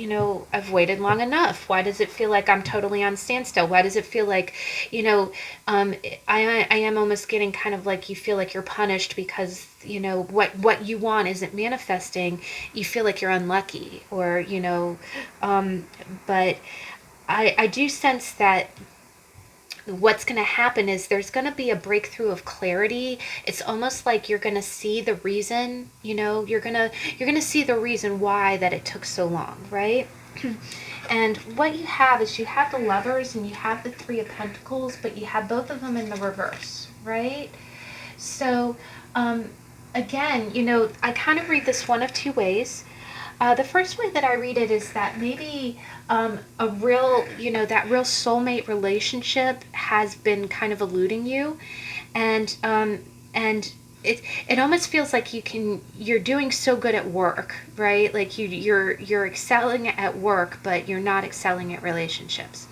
Speaker 1: I've waited long enough. Why does it feel like I'm totally on standstill? Why does it feel like, I am almost getting kind of like, you feel like you're punished because, what you want isn't manifesting. You feel like you're unlucky, or, but I do sense that what's going to happen is there's going to be a breakthrough of clarity. It's almost like you're going to see the reason, you're going to see the reason why that it took so long, right? And what you have is you have the Lovers and you have the Three of Pentacles, but you have both of them in the reverse, right? So, again, I kind of read this one of two ways. The first way that I read it is that maybe a real, that real soulmate relationship has been kind of eluding you, and it almost feels like you're doing so good at work, right? Like you're excelling at work, but you're not excelling at relationships.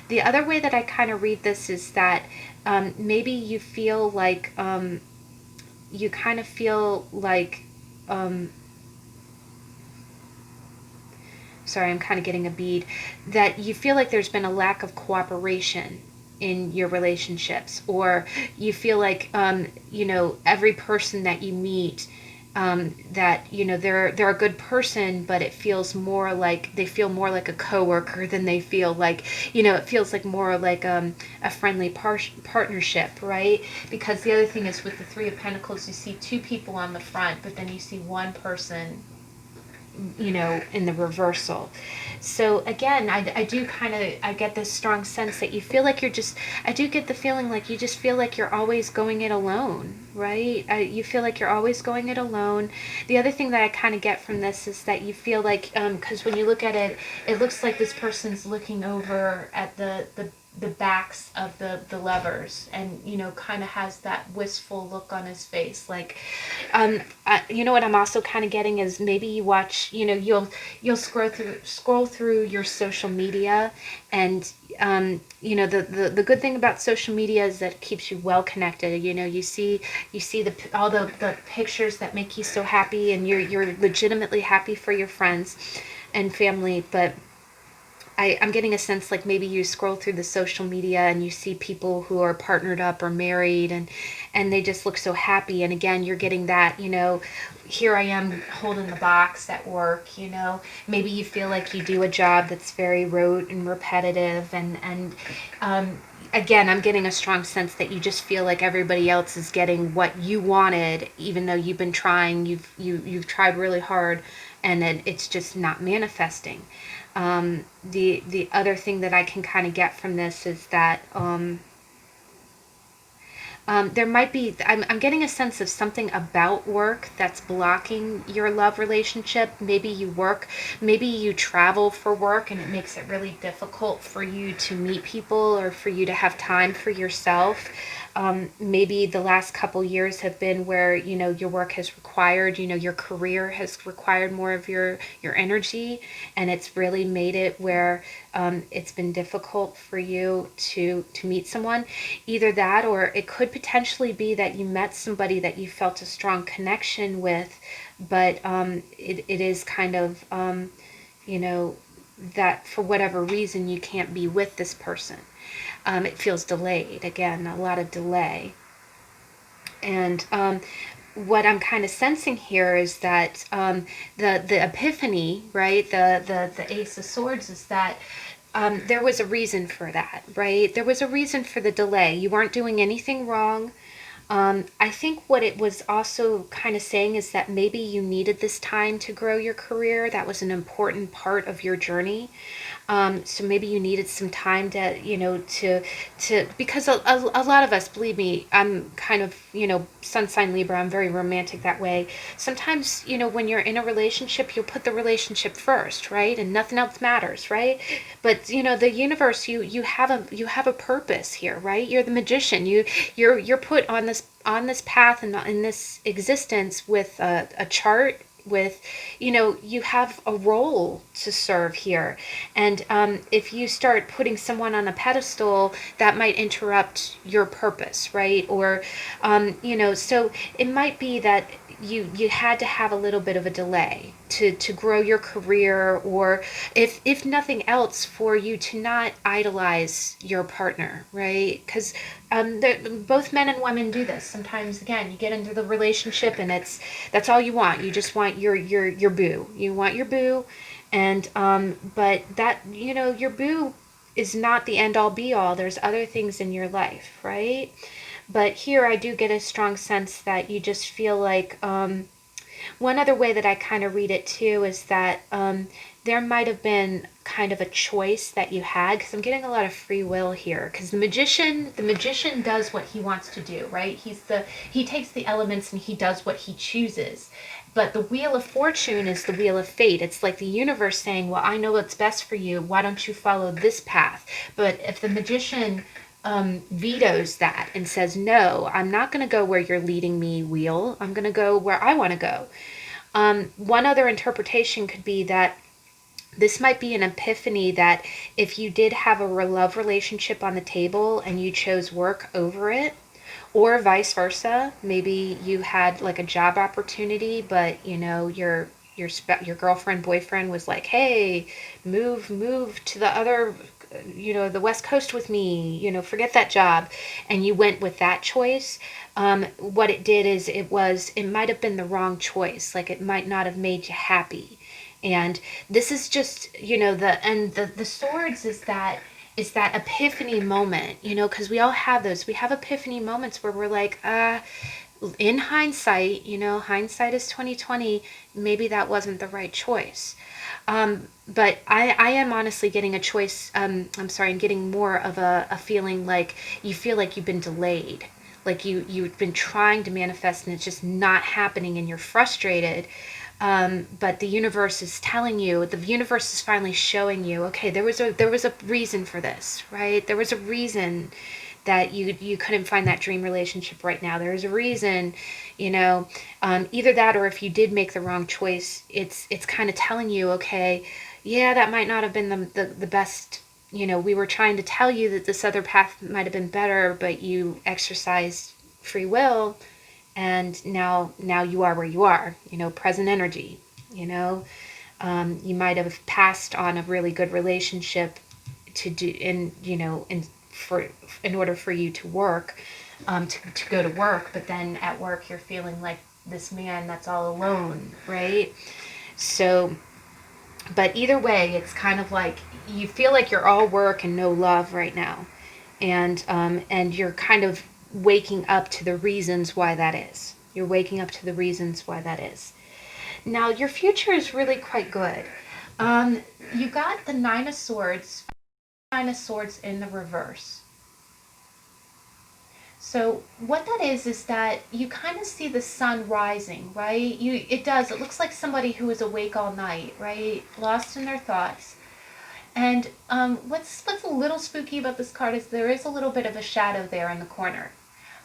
Speaker 1: The other way that I kind of read this is that maybe you feel like you kind of feel like sorry, I'm kind of getting a bead, that you feel like there's been a lack of cooperation in your relationships, or you feel like, every person that you meet, that, they're a good person, but it feels more like, they feel more like a coworker than they feel like, it feels like more like a friendly partnership, right? Because the other thing is, with the Three of Pentacles, you see two people on the front, but then you see one person in the reversal. So again, I do I get this strong sense that you feel like I do get the feeling like you just feel like you're always going it alone, right? You feel like you're always going it alone. The other thing that I kind of get from this is that you feel like, because when you look at it, it looks like this person's looking over at the backs of the lovers, and kind of has that wistful look on his face, like what I'm also kind of getting is maybe you watch, you'll scroll through your social media, and the good thing about social media is that it keeps you well connected. You see all the pictures that make you so happy, and you're legitimately happy for your friends and family. But I'm getting a sense like maybe you scroll through the social media and you see people who are partnered up or married, and they just look so happy. And again, you're getting that, here I am holding the box at work, maybe you feel like you do a job that's very rote and repetitive, and again, I'm getting a strong sense that you just feel like everybody else is getting what you wanted, even though you've been trying, you've tried really hard, and it's just not manifesting. The other thing that I can kind of get from this is that there might be, I'm getting a sense of something about work that's blocking your love relationship. Maybe maybe you travel for work, and it makes it really difficult for you to meet people or for you to have time for yourself. Maybe the last couple years have been where, your work has required, your career has required more of your energy, and it's really made it where it's been difficult for you to meet someone. Either that, or it could potentially be that you met somebody that you felt a strong connection with, but it is kind of, that for whatever reason you can't be with this person. It feels delayed. Again, a lot of delay. And what I'm kind of sensing here is that the epiphany, right? The Ace of Swords is that there was a reason for that, right? There was a reason for the delay. You weren't doing anything wrong. I think what it was also kind of saying is that maybe you needed this time to grow your career. That was an important part of your journey. So maybe you needed some time to, because a lot of us, believe me, I'm kind of, sun sign Libra, I'm very romantic that way. Sometimes, when you're in a relationship, you'll put the relationship first, right? And nothing else matters, right? But, the universe, you have a purpose here, right? You're the magician. You're put on this path and in this existence with a chart, with, you have a role to serve here. And if you start putting someone on a pedestal, that might interrupt your purpose, right? Or, so it might be that you had to have a little bit of a delay to grow your career, or if nothing else, for you to not idolize your partner, right? Because both men and women do this. Sometimes, again, you get into the relationship and that's all you want. You just want your boo. You want your boo, and but that, your boo is not the end all be all. There's other things in your life, right? But here I do get a strong sense that you just feel like, one other way that I kind of read it too is that there might have been kind of a choice that you had, because I'm getting a lot of free will here, because the magician does what he wants to do, right? He takes the elements and he does what he chooses. But the Wheel of Fortune is the Wheel of Fate. It's like the universe saying, well, I know what's best for you. Why don't you follow this path? But if the magician vetoes that and says, no, I'm not going to go where you're leading me, wheel. I'm going to go where I want to go. One other interpretation could be that this might be an epiphany, that if you did have a love relationship on the table and you chose work over it, or vice versa, maybe you had like a job opportunity, but your girlfriend, boyfriend was like, hey, move to the other, the West Coast with me, forget that job. And you went with that choice. What it did is it might have been the wrong choice. Like, it might not have made you happy. And this is just, the swords is that epiphany moment, because we all have those. We have epiphany moments where we're like, in hindsight, hindsight is 2020, maybe that wasn't the right choice. But I am honestly getting a choice. I'm sorry, I'm getting more of a feeling like you feel like you've been delayed. Like you've been trying to manifest and it's just not happening and you're frustrated. But the universe is telling you, the universe is finally showing you, okay, there was a reason for this, right? There was a reason that you couldn't find that dream relationship right now. There's a reason, either that or if you did make the wrong choice, it's kind of telling you, okay, yeah, that might not have been the best. We were trying to tell you that this other path might have been better, but you exercised free will, and now you are where you are. Present energy. You might have passed on a really good relationship to do, in order for you to work, to go to work, but then at work you're feeling like this man that's all alone, right? So, but either way, it's kind of like you feel like you're all work and no love right now, and you're kind of waking up to the reasons why that is. You're waking up to the reasons why that is. Now, your future is really quite good. You got the Nine of Swords in the reverse. So what that is that you kind of see the sun rising, right? It looks like somebody who is awake all night, right? Lost in their thoughts. And what's a little spooky about this card is there is a little bit of a shadow there in the corner.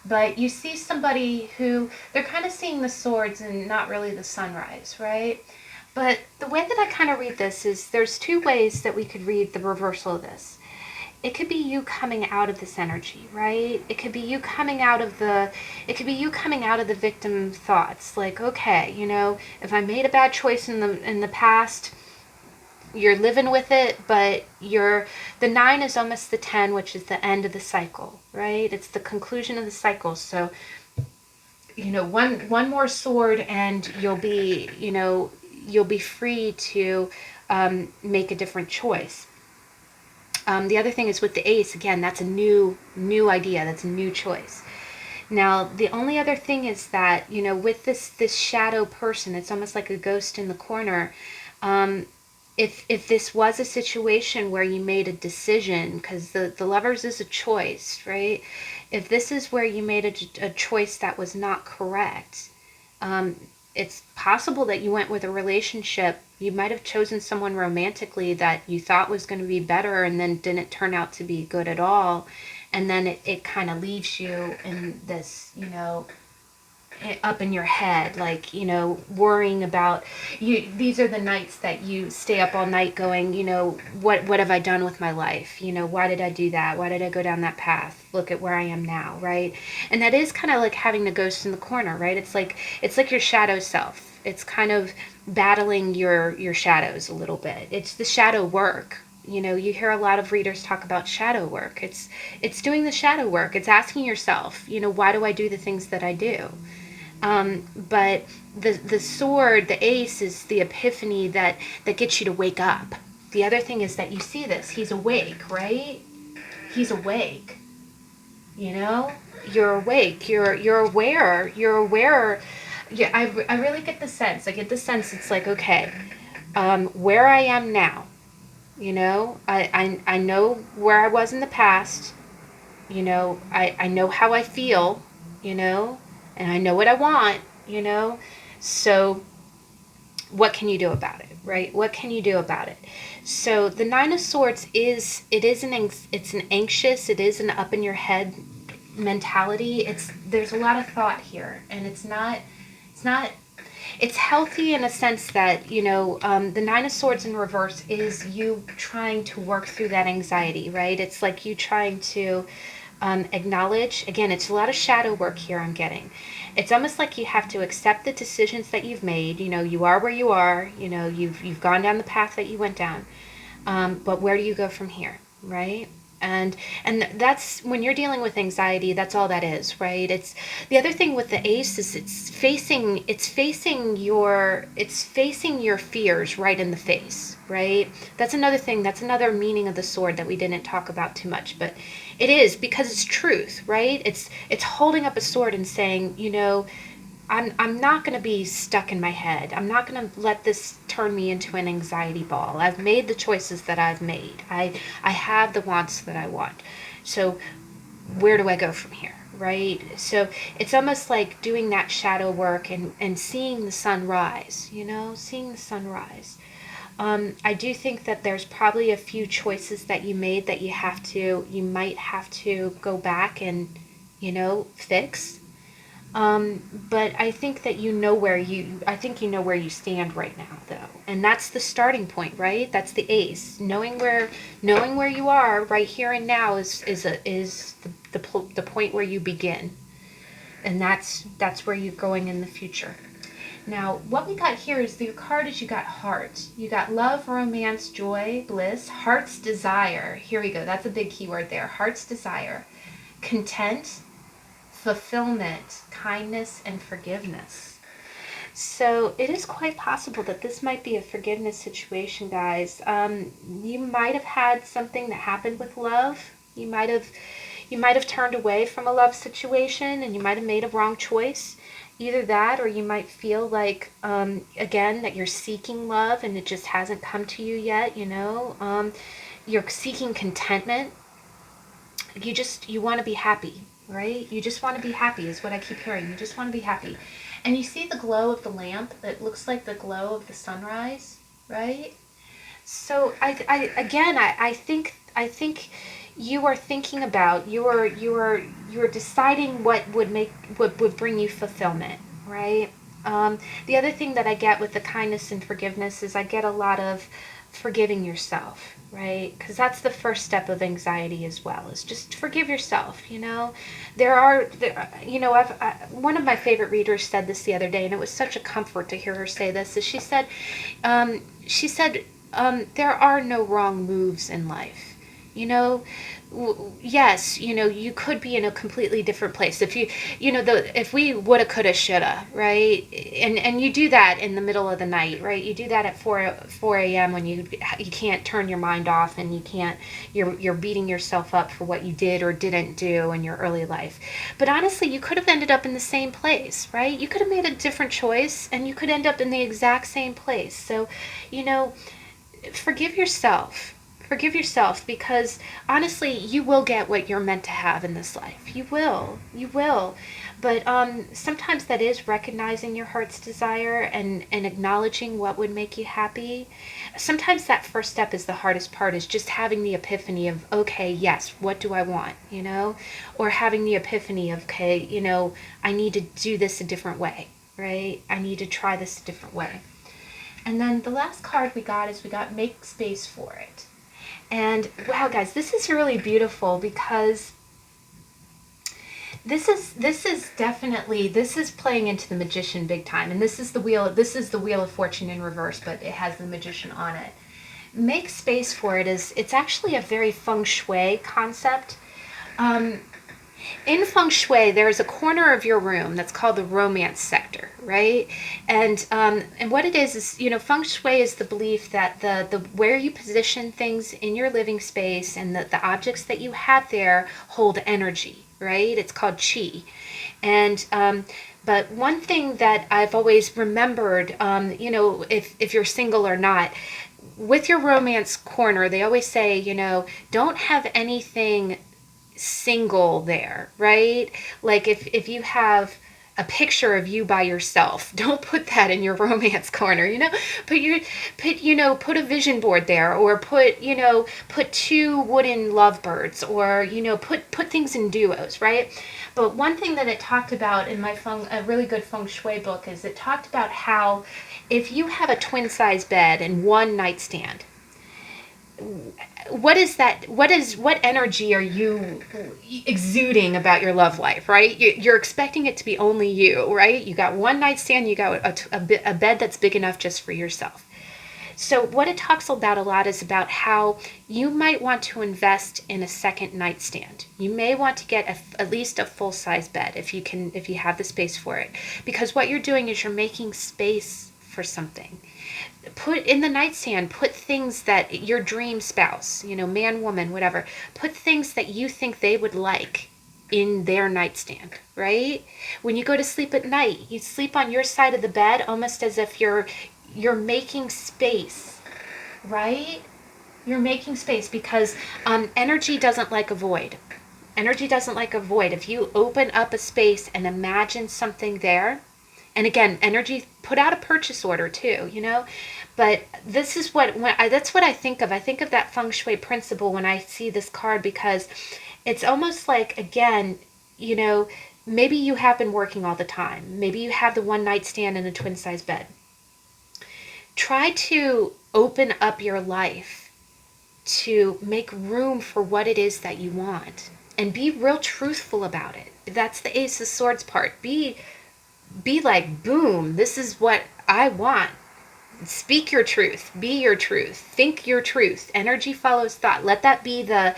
Speaker 1: But you see somebody who, they're kind of seeing the swords and not really the sunrise, right? But the way that I kind of read this is there's two ways that we could read the reversal of this. It could be you coming out of this energy, right? It could be you coming out of the victim thoughts. Like, okay, if I made a bad choice in the past, you're living with it, but the 9 is almost the 10, which is the end of the cycle, right? It's the conclusion of the cycle. So, one more sword and you'll be free to make a different choice. The other thing is with the ace, again, that's a new idea. That's a new choice. Now, the only other thing is that, with this shadow person, it's almost like a ghost in the corner. If this was a situation where you made a decision, because the lovers is a choice, right? If this is where you made a choice that was not correct, it's possible that you went with a relationship. You might have chosen someone romantically that you thought was going to be better and then didn't turn out to be good at all. And then it kind of leaves you in this, up in your head, like, worrying about you. These are the nights that you stay up all night going, what have I done with my life? Why did I do that? Why did I go down that path? Look at where I am now, right? And that is kind of like having the ghost in the corner, right? It's like your shadow self. It's kind of battling your shadows a little bit. It's the shadow work. You hear a lot of readers talk about shadow work. It's doing the shadow work. It's asking yourself, why do I do the things that I do? But the sword, the ace, is the epiphany that gets you to wake up. The other thing is that you see this. He's awake, right? He's awake. You're awake. You're aware. You're aware. Yeah, I really get the sense. I get the sense it's like, okay, where I am now. I know where I was in the past. I know how I feel. And I know what I want. So what can you do about it, right? What can you do about it? So the 9 of Swords it's an anxious, it is an up in your head mentality. There's a lot of thought here, and it's healthy in a sense that, the 9 of Swords in reverse is you trying to work through that anxiety, right? It's like you trying to acknowledge, again, it's a lot of shadow work here I'm getting. It's almost like you have to accept the decisions that you've made. You are where you are, you've gone down the path that you went down. But where do you go from here, right? And that's when you're dealing with anxiety, that's all that is, right? It's the other thing with the ace is it's facing your fears right in the face, right? That's another thing, that's another meaning of the sword that we didn't talk about too much, but it is because it's truth, right? It's holding up a sword and saying, I'm not going to be stuck in my head. I'm not going to let this turn me into an anxiety ball. I've made the choices that I've made. I have the wants that I want. So where do I go from here, right? So it's almost like doing that shadow work and seeing the sun rise, seeing the sun rise. I do think that there's probably a few choices that you made that you might have to go back and, fix. But I think that you know where you stand right now, though, and that's the starting point, right? That's the ace. Knowing where you are right here and now is the point where you begin, and that's where you're going in the future. Now, what we got here is the card is you got heart, you got love, romance, joy, bliss, heart's desire. Here we go. That's a big keyword there. Heart's desire, content, fulfillment, kindness, and forgiveness. So it is quite possible that this might be a forgiveness situation, guys. You might have had something that happened with love. You might have turned away from a love situation, and you might have made a wrong choice. Either that, or you might feel like, again, that you're seeking love and it just hasn't come to you yet. You're seeking contentment. You want to be happy. Right? You just want to be happy is what I keep hearing. You just want to be happy. And you see the glow of the lamp that looks like the glow of the sunrise, right? So I think you are thinking about, you are deciding what would bring you fulfillment, right? The other thing that I get with the kindness and forgiveness is I get a lot of forgiving yourself, right? Because that's the first step of anxiety as well, is just forgive yourself. One of my favorite readers said this the other day, and it was such a comfort to hear her say this. Is she said, there are no wrong moves in life. Yes, you could be in a completely different place if if we woulda, coulda, shoulda, right? And you do that in the middle of the night, right? You do that at 4 a.m. when you can't turn your mind off, and you're beating yourself up for what you did or didn't do in your early life. But honestly, you could have ended up in the same place, right? You could have made a different choice, and you could end up in the exact same place. So, forgive yourself. Forgive yourself, because honestly, you will get what you're meant to have in this life. You will. But sometimes that is recognizing your heart's desire and acknowledging what would make you happy. Sometimes that first step is the hardest part, is just having the epiphany of, okay, yes, what do I want, Or having the epiphany of, okay, I need to do this a different way, right? I need to try this a different way. And then the last card we got make space for it. And wow, guys, this is really beautiful, because this is playing into the Magician big time. And this is the Wheel of Fortune in reverse, but it has the Magician on it. Make space for it it's actually a very feng shui concept. In feng shui, there's a corner of your room that's called the romance sector, right? And what it is feng shui is the belief that the where you position things in your living space and the objects that you have there hold energy, right? It's called qi. And but one thing that I've always remembered, if you're single or not, with your romance corner, they always say, don't have anything single there, right? Like if you have a picture of you by yourself, don't put that in your romance corner, put a vision board there, or put two wooden lovebirds, or put things in duos, right? But one thing that it talked about in a really good feng shui book is it talked about how if you have a twin size bed and one nightstand, what energy are you exuding about your love life, right? You're expecting it to be only you, right? You got one nightstand, you got a bed that's big enough just for yourself. So what it talks about a lot is about how you might want to invest in a second nightstand. You may want to get at least a full-size bed if you have the space for it, because what you're doing is you're making space for something. Put in the nightstand, put things that your dream spouse, man, woman, whatever, put things that you think they would like in their nightstand, right? When you go to sleep at night, you sleep on your side of the bed almost as if you're making space, right? You're making space because energy doesn't like a void. Energy doesn't like a void. If you open up a space and imagine something there, and again, energy, put out a purchase order too, but this is that's what I think of. I think of that feng shui principle when I see this card, because it's almost like, again, maybe you have been working all the time. Maybe you have the one nightstand and a twin size bed. Try to open up your life to make room for what it is that you want, and be real truthful about it. That's the Ace of Swords part. Be like, boom, this is what I want. Speak your truth. Be your truth. Think your truth. Energy follows thought. Let that be the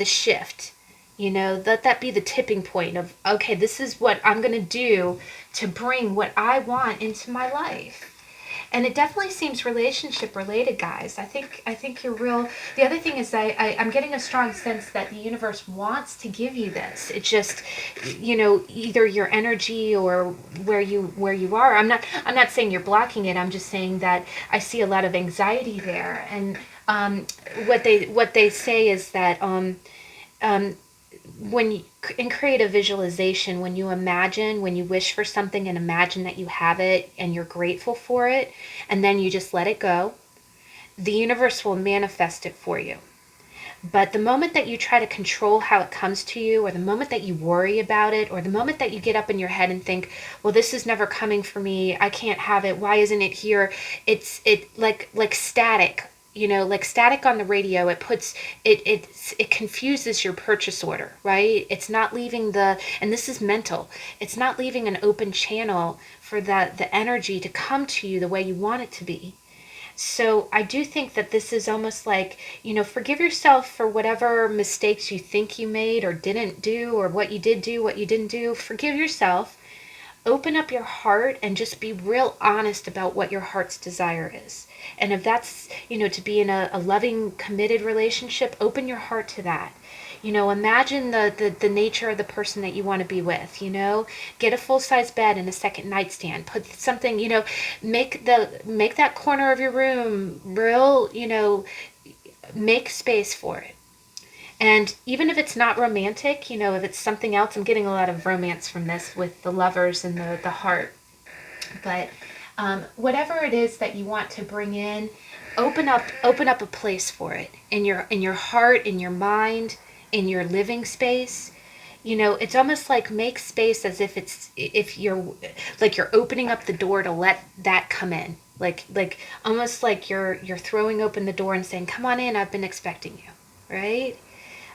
Speaker 1: shift. Let that be the tipping point of, okay, this is what I'm going to do to bring what I want into my life. And it definitely seems relationship related, guys. I think you're real. The other thing is I'm getting a strong sense that the universe wants to give you this. It's just, either your energy or where you are. I'm not saying you're blocking it. I'm just saying that I see a lot of anxiety there. And what they say is that in creative visualization, when you wish for something and imagine that you have it and you're grateful for it, and then you just let it go, the universe will manifest it for you. But the moment that you try to control how it comes to you, or the moment that you worry about it, or the moment that you get up in your head and think, well, this is never coming for me, I can't have it, why isn't it here? It's like static. Like static on the radio, it confuses your purchase order, right? It's not leaving and this is mental, it's not leaving an open channel for the energy to come to you the way you want it to be. So I do think that this is almost like, forgive yourself for whatever mistakes you think you made or didn't do, or what you did do, what you didn't do. Forgive yourself. Open up your heart and just be real honest about what your heart's desire is. And if that's, to be in a loving, committed relationship, open your heart to that. Imagine the nature of the person that you want to be with, get a full-size bed and a second nightstand, put something, make that corner of your room real, make space for it. And even if it's not romantic, if it's something else, I'm getting a lot of romance from this with the lovers and the heart. But whatever it is that you want to bring in, open up a place for it in your heart, in your mind, in your living space. It's almost like make space as if you're opening up the door to let that come in. Like almost like you're throwing open the door and saying, come on in, I've been expecting you, right?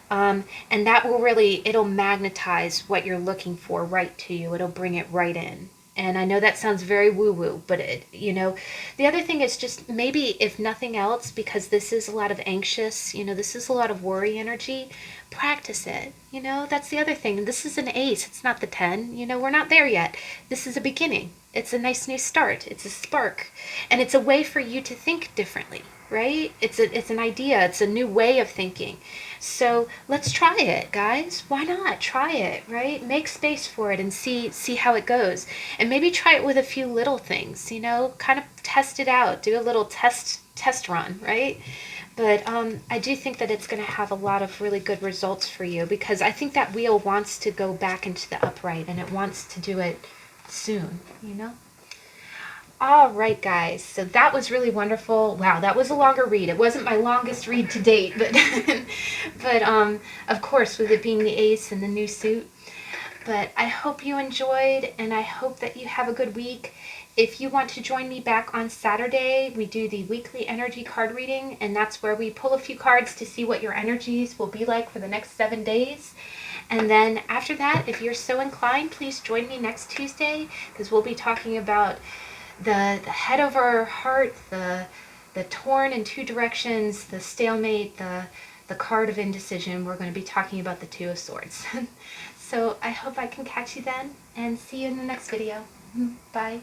Speaker 1: And that it'll magnetize what you're looking for right to you. It'll bring it right in. And I know that sounds very woo-woo, but the other thing is just maybe, if nothing else, because this is a lot of anxious, this is a lot of worry energy, practice it. That's the other thing. This is an ace. It's not the 10. We're not there yet. This is a beginning. It's a nice new start. It's a spark. And it's a way for you to think differently, right? It's an idea. It's a new way of thinking. So let's try it, guys. Why not? Try it, right? Make space for it and see how it goes. And maybe try it with a few little things, kind of test it out. Do a little test run, right? But I do think that it's going to have a lot of really good results for you, because I think that wheel wants to go back into the upright, and it wants to do it soon, All right, guys, so that was really wonderful. Wow, that was a longer read. It wasn't my longest read to date, but of course, with it being the ace and the new suit. But I hope you enjoyed, and I hope that you have a good week. If you want to join me back on Saturday, we do the weekly energy card reading, and that's where we pull a few cards to see what your energies will be like for the next 7 days. And then after that, if you're so inclined, please join me next Tuesday, because we'll be talking about the head of our heart, the the torn in two directions, the stalemate, the card of indecision, we're going to be talking about the Two of Swords. So I hope I can catch you then, and see you in the next video. Bye.